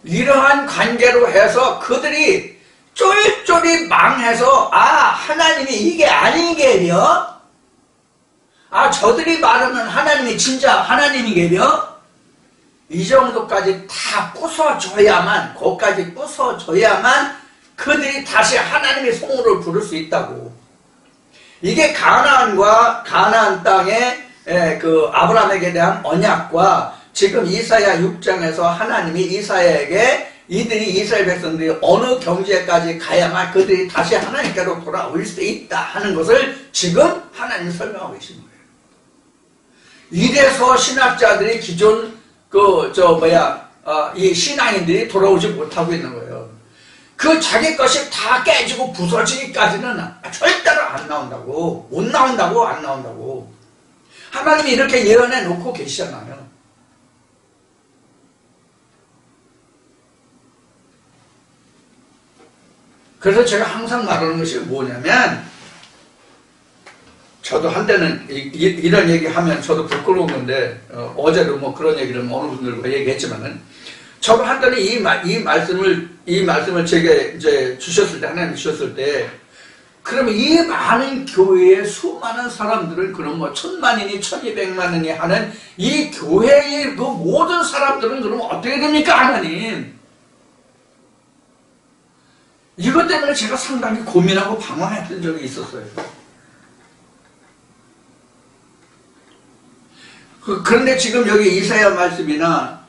이러한 관계로 해서 그들이 쫄쫄이 망해서 하나님이 이게 아니게려? 저들이 말하는 하나님이 진짜 하나님이게려? 이 정도까지 다 부숴줘야만, 거기까지 부숴줘야만 그들이 다시 하나님의 성으로 부를 수 있다고. 이게 가나안 땅의 그 아브라함에게 대한 언약과 지금 이사야 6장에서 하나님이 이사야에게 이들이 이스라엘 백성들이 어느 경지에까지 가야만 그들이 다시 하나님께로 돌아올 수 있다 하는 것을 지금 하나님이 설명하고 계신 거예요. 이래서 신학자들이 기존 이 신앙인들이 돌아오지 못하고 있는 거예요. 그 자기 것이 다 깨지고 부서지기까지는 절대로 안 나온다고. 못 나온다고, 안 나온다고. 하나님이 이렇게 예언해 놓고 계시잖아요. 그래서 제가 항상 말하는 것이 뭐냐면, 저도 한때는 이런 얘기 하면 저도 부끄러운 건데, 어제도 뭐 그런 얘기를 어느 분들과 얘기했지만은, 저도 한때는 이 말씀을 제게 이제 주셨을 때, 하나님 주셨을 때, 그러면 이 많은 교회의 수많은 사람들은 그럼 뭐 1000만이니 1200만이니 하는 이 교회의 그 모든 사람들은 그럼 어떻게 됩니까, 하나님? 이것 때문에 제가 상당히 고민하고 방황했던 적이 있었어요. 그런데 지금 여기 이사야 말씀이나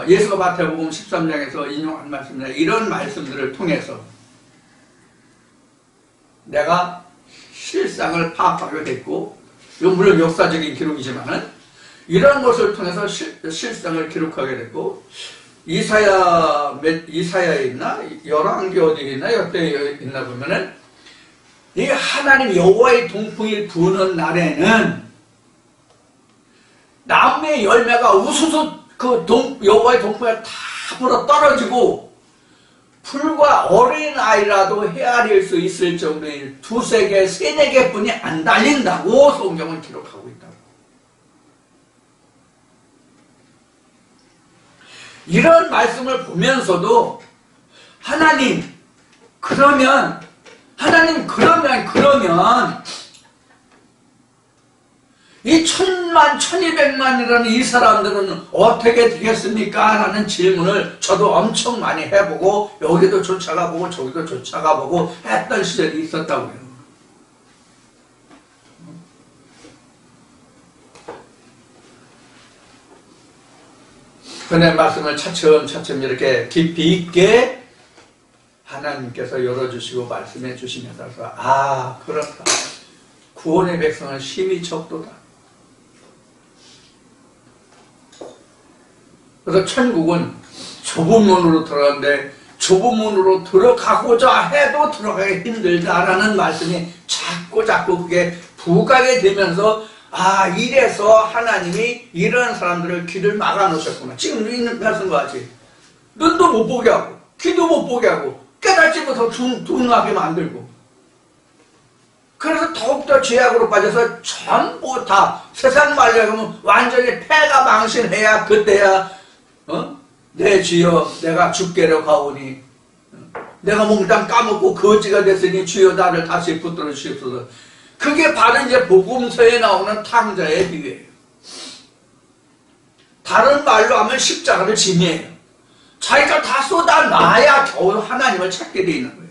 예수가 마태복음 13장에서 인용한 말씀이나 이런 말씀들을 통해서 내가 실상을 파악하게 됐고, 이건 물론 역사적인 기록이지만은 이런 것을 통해서 실상을 기록하게 됐고, 이사야에 있나? 열왕기 어디에 있나? 여기에 있나 보면은 이 하나님 여호와의 동풍이 부는 날에는 나무의 열매가 우수수 여호와의 동풍에 다 불어 떨어지고 풀과 어린아이라도 헤아릴 수 있을 정도의 2-3개, 3-4개 뿐이 안 달린다고 성경은 기록하고 있다고. 이런 말씀을 보면서도 하나님 그러면 이 1000만, 1200만이라는 이 사람들은 어떻게 되겠습니까? 라는 질문을 저도 엄청 많이 해보고 여기도 쫓아가보고 저기도 쫓아가보고 했던 시절이 있었다고요. 그의 말씀을 차츰차츰 이렇게 깊이 있게 하나님께서 열어주시고 말씀해 주시면서 아 그렇다. 구원의 백성은 심히 적도다. 그래서 천국은 좁은 문으로 들어가는데 좁은 문으로 들어가고자 해도 들어가기 힘들다라는 말씀이 자꾸 그게 부각이 되면서 아 이래서 하나님이 이런 사람들을 귀를 막아 놓으셨구나. 지금 있는 말씀과 같이 눈도 못 보게 하고 귀도 못 보게 하고 깨닫지 못하고 둔하게 만들고 그래서 더욱더 죄악으로 빠져서 전부 다 세상 말로 하면 완전히 패가 망신해야 그때야 내 주여 내가 죽게로 가오니 내가 몽땅 까먹고 거지가 됐으니 주여 나를 다시 붙들어 주시옵소서. 그게 바로 이제 복음서에 나오는 탕자의 비유예요. 다른 말로 하면 십자가를 짐이에요. 자기가 다 쏟아놔야 겨우 하나님을 찾게 돼 있는 거예요.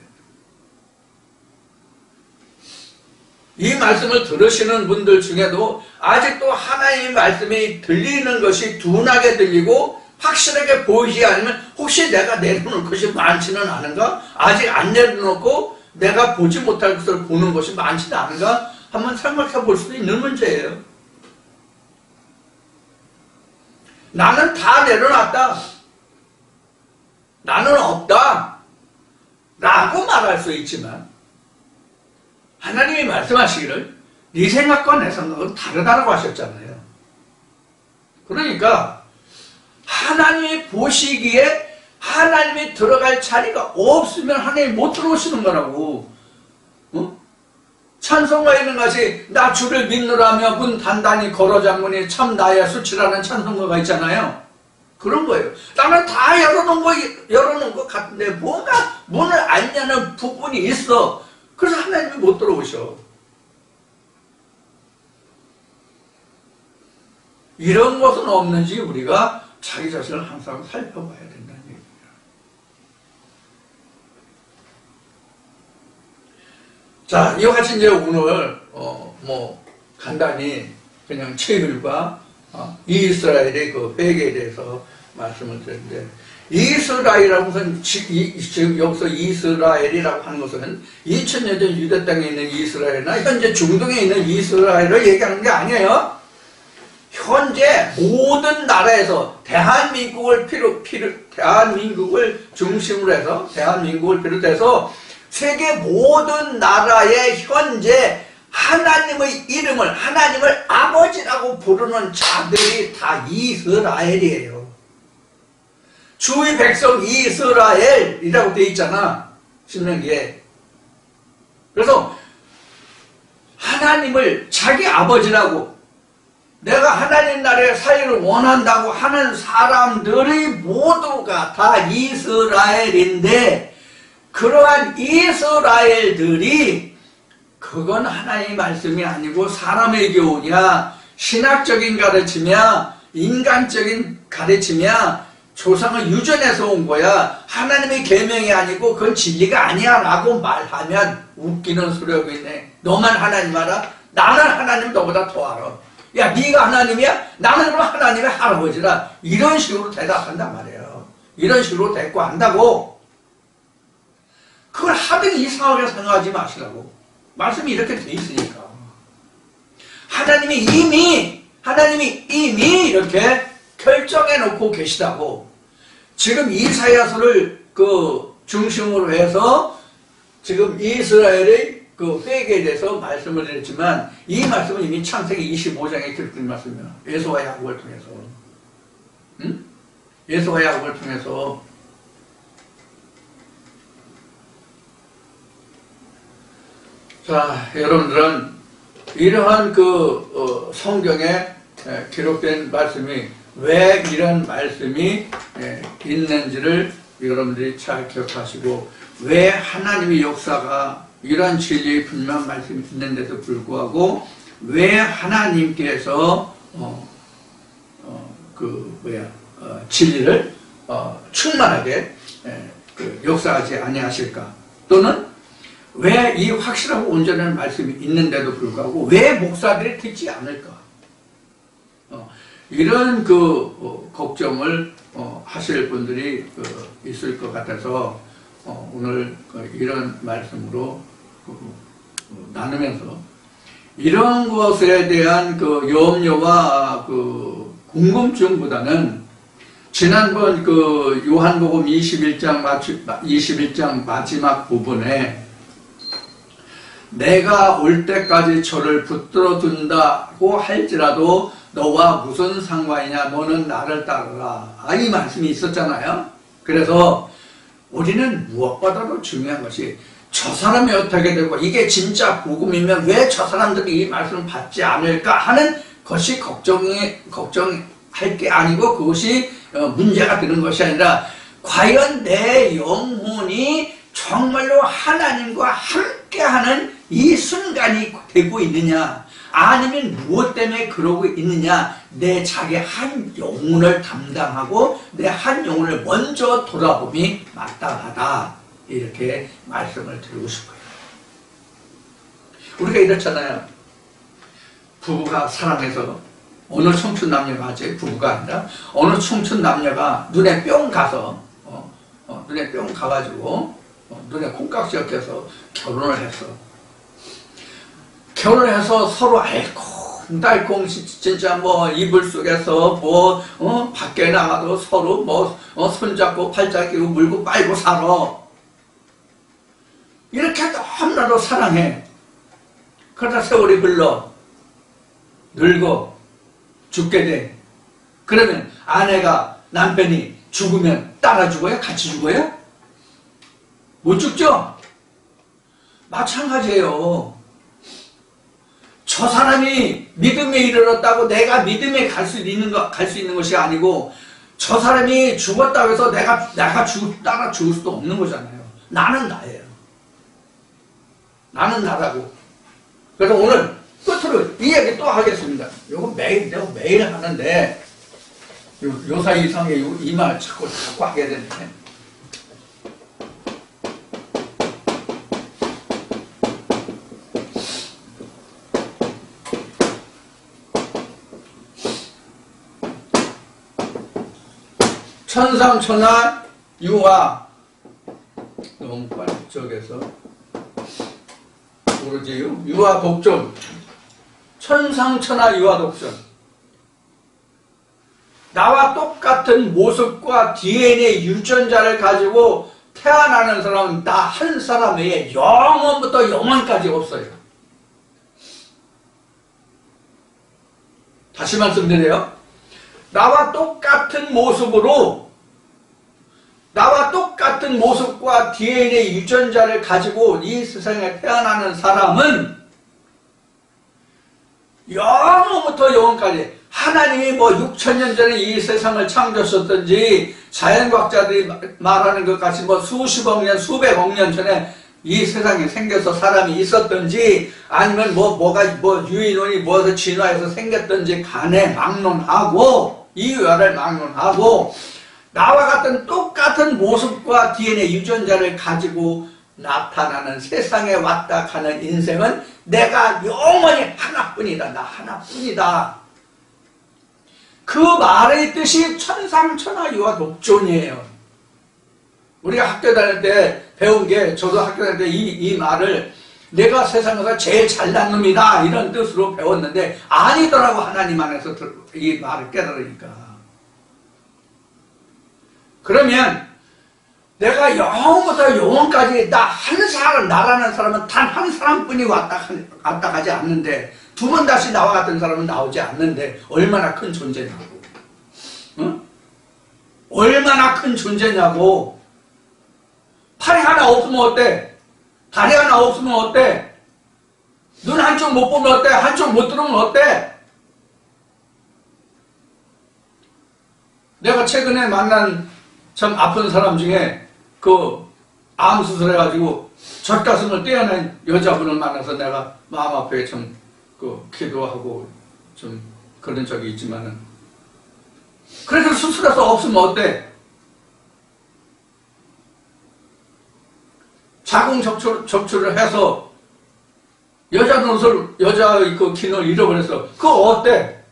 이 말씀을 들으시는 분들 중에도 아직도 하나님의 말씀이 들리는 것이 둔하게 들리고 확실하게 보이지 않으면 혹시 내가 내려놓을 것이 많지는 않은가? 아직 안 내려놓고 내가 보지 못할 것을 보는 것이 많지는 않은가? 한번 생각해 볼 수도 있는 문제예요. 나는 다 내려놨다. 나는 없다. 라고 말할 수 있지만 하나님이 말씀하시기를 네 생각과 내 생각은 다르다고 하셨잖아요. 그러니까 하나님이 보시기에 하나님이 들어갈 자리가 없으면 하나님이 못 들어오시는 거라고. 찬송가에 있는 것이 나 주를 믿노라며 문 단단히 걸어 잠그니 참 나의 수치라는 찬송가가 있잖아요. 그런 거예요. 나는 다 열어놓은 것 같은데 뭔가 문을 안 여는 부분이 있어. 그래서 하나님이 못 들어오셔. 이런 것은 없는지 우리가 자기 자신을 항상 살펴봐야 된다는 얘기입니다. 자, 이와 같이 이제 오늘 간단히 그냥 체율과 이스라엘의 그 회개에 대해서 말씀을 드렸는데, 이스라엘이라는 것은 지금 여기서 이스라엘이라고 하는 것은 2000년 전 유대 땅에 있는 이스라엘이나 현재 중동에 있는 이스라엘을 얘기하는 게 아니에요. 현재 모든 나라에서 대한민국을 중심으로 해서 대한민국을 비롯해서 세계 모든 나라의 현재 하나님의 이름을 하나님을 아버지라고 부르는 자들이 다 이스라엘이에요. 주의 백성 이스라엘이라고 되어 있잖아, 신명기에. 그래서 하나님을 자기 아버지라고, 내가 하나님 나라의 사회를 원한다고 하는 사람들이 모두가 다 이스라엘인데, 그러한 이스라엘들이 그건 하나님의 말씀이 아니고 사람의 교훈이야, 신학적인 가르침이야, 인간적인 가르침이야, 조상을 유전해서 온 거야, 하나님의 계명이 아니고 그건 진리가 아니야 라고 말하면 웃기는 소리하고 있네. 너만 하나님 알아? 나는 하나님 너보다 더 알아. 야, 네가 하나님이야? 나는 그럼 하나님의 할아버지라. 이런 식으로 대답한단 말이에요. 이런 식으로 대꾸한다고. 그걸 하등 이상하게 생각하지 마시라고. 말씀이 이렇게 돼 있으니까. 하나님이 이미 이렇게 결정해 놓고 계시다고. 지금 이사야서를 중심으로 해서 지금 이스라엘의 회개에 대해서 말씀을 드렸지만, 이 말씀은 이미 창세기 25장에 기록된 말씀이에요. 에서와 야곱을 통해서. 에서와 야곱을 통해서. 자, 여러분들은 이러한 성경에 기록된 말씀이 왜 이런 말씀이 있는지를 여러분들이 잘 기억하시고, 왜 하나님의 역사가 이러한 진리의 분명한 말씀이 있는데도 불구하고 왜 하나님께서 진리를 충만하게 역사하지 아니하실까? 또는 왜 이 확실하고 온전한 말씀이 있는데도 불구하고 왜 목사들이 듣지 않을까? 이런 걱정을 하실 분들이 있을 것 같아서 오늘 이런 말씀으로 나누면서 이런 것에 대한 염려와 궁금증보다는 지난번 요한복음 21장 마지막 부분에 내가 올 때까지 저를 붙들어 둔다고 할지라도 너와 무슨 상관이냐, 너는 나를 따르라, 이 말씀이 있었잖아요. 그래서 우리는 무엇보다도 중요한 것이 저 사람이 어떻게 되고 이게 진짜 복음이면 왜 저 사람들이 이 말씀을 받지 않을까 하는 것이 걱정할 게 아니고, 그것이 문제가 되는 것이 아니라 과연 내 영혼이 정말로 하나님과 함께하는 이 순간이 되고 있느냐, 아니면 무엇 때문에 그러고 있느냐, 내 자기 한 영혼을 담당하고 내 한 영혼을 먼저 돌아봄이 마땅하다, 이렇게 말씀을 드리고 싶어요. 우리가 이렇잖아요. 부부가 사랑해서, 어느 청춘 남녀가 하지, 부부가 아니라 어느 청춘 남녀가 눈에 뿅 가서 눈에 뿅 가가지고 눈에 콩깍지가 껴서 결혼을 했어. 결혼을 해서 서로 알콩달콩 진짜 이불 속에서 밖에 나가도 서로 손잡고 팔짱 끼고 물고 빨고 살아. 이렇게 너무나도 사랑해. 그러다 세월이 흘러 늙어 죽게 돼. 그러면 아내가, 남편이 죽으면 따라 죽어요? 같이 죽어요? 못 죽죠? 마찬가지예요. 저 사람이 믿음에 이르렀다고 내가 믿음에 갈 수 있는 것이 아니고, 저 사람이 죽었다고 해서 내가 따라 죽을 수도 없는 거잖아요. 나는 나예요. 나는 나라고. 그래서 오늘 끝으로 이 얘기 또 하겠습니다. 이거 내가 매일 하는데, 요 사이상에 이 말 자꾸 하게 되네. 천상천하 유아, 너무 빨리 저기서 모르지, 유아 독존. 천상천하 유아 독존. 나와 똑같은 모습과 DNA 유전자를 가지고 태어나는 사람은 나 한 사람 외에 영원부터 영원까지 없어요. 다시 말씀드려요. 나와 똑같은 모습으로, 나와 똑같은 모습과 DNA 유전자를 가지고 이 세상에 태어나는 사람은 영원부터 영원까지, 하나님이 6,000년 전에 이 세상을 창조하셨든지, 자연과학자들이 말하는 것 같이 수십억 년, 수백억 년 전에 이 세상이 생겨서 사람이 있었든지, 아니면 유인원이 무엇을 진화해서 생겼든지 간에 막론하고, 이유야를 막론하고, 나와 같은 똑같은 모습과 DNA 유전자를 가지고 나타나는 세상에 왔다 가는 인생은 내가 영원히 하나뿐이다. 나 하나뿐이다. 그 말의 뜻이 천상천하 유아 독존이에요. 우리가 학교 다닐 때 배운 게, 저도 학교 다닐 때 이 말을 내가 세상에서 제일 잘난 놈이다, 이런 뜻으로 배웠는데 아니더라고. 하나님 안에서 이 말을 깨달으니까. 그러면 내가 영원부터 영원까지 나 한 사람, 나라는 사람은 단 한 사람뿐이 왔다 가지 않는데, 두 번 다시 나와 같은 사람은 나오지 않는데 얼마나 큰 존재냐고. 응? 얼마나 큰 존재냐고. 팔이 하나 없으면 어때? 다리 하나 없으면 어때? 눈 한쪽 못 보면 어때? 한쪽 못 들으면 어때? 내가 최근에 만난 참 아픈 사람 중에 암 수술해가지고 젖가슴을 떼어낸 여자분을 만나서 내가 마음 앞에 좀 기도하고 좀 그런 적이 있지만은, 그래서 수술해서 없으면 어때? 자궁 적출을 해서 여자 기능을 잃어버렸어. 그거 어때?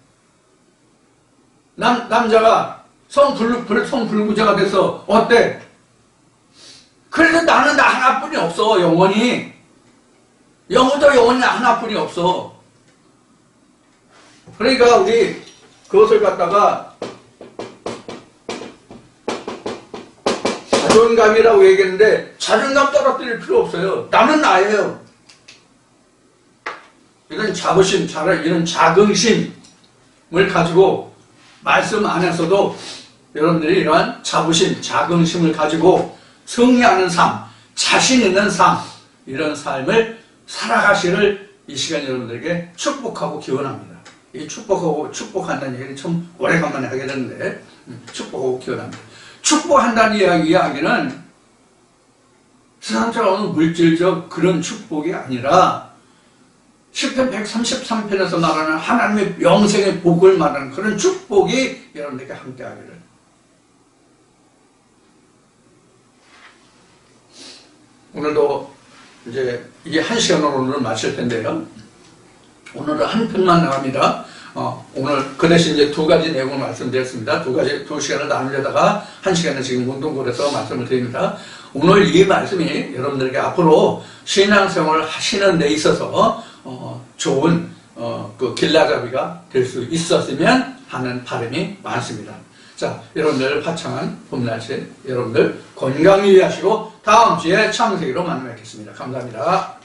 남자가 성불구자가 돼서 어때? 그래도 나는 나 하나뿐이 없어. 영원히 영혼도 영원히 나 하나뿐이 없어. 그러니까 우리 그것을 갖다가 자존감이라고 얘기했는데 자존감 떨어뜨릴 필요 없어요. 나는 나예요. 이런 자부심, 이런 자긍심을 가지고 말씀 안에서도 여러분들이 이러한 자부심, 자긍심을 가지고 승리하는 삶, 자신 있는 삶, 이런 삶을 살아가시를 이 시간 여러분들에게 축복하고 기원합니다. 이 축복한다는 얘기는 참 오래간만에 하게 되는데, 축복하고 기원합니다. 축복한다는 이야기는 세상처럼 물질적 그런 축복이 아니라 10편 133편에서 말하는 하나님의 영생의 복을 말하는 그런 축복이 여러분들에게 함께하기를. 오늘도 이제 이게 1시간으로 오늘 마칠 텐데요. 오늘은 한 편만 나갑니다. 오늘 그 대신 이제 두 가지 내용을 말씀드렸습니다. 두 시간을 나누려다가 1시간을 지금 운동골에서 말씀을 드립니다. 오늘 이 말씀이 여러분들에게 앞으로 신앙생활을 하시는 데 있어서 좋은 그 길라잡이가 될 수 있었으면 하는 바람이 많습니다. 자, 여러분들 화창한 봄날씨 여러분들 건강히 하시고 다음 주에 창세기로 만나 뵙겠습니다. 감사합니다.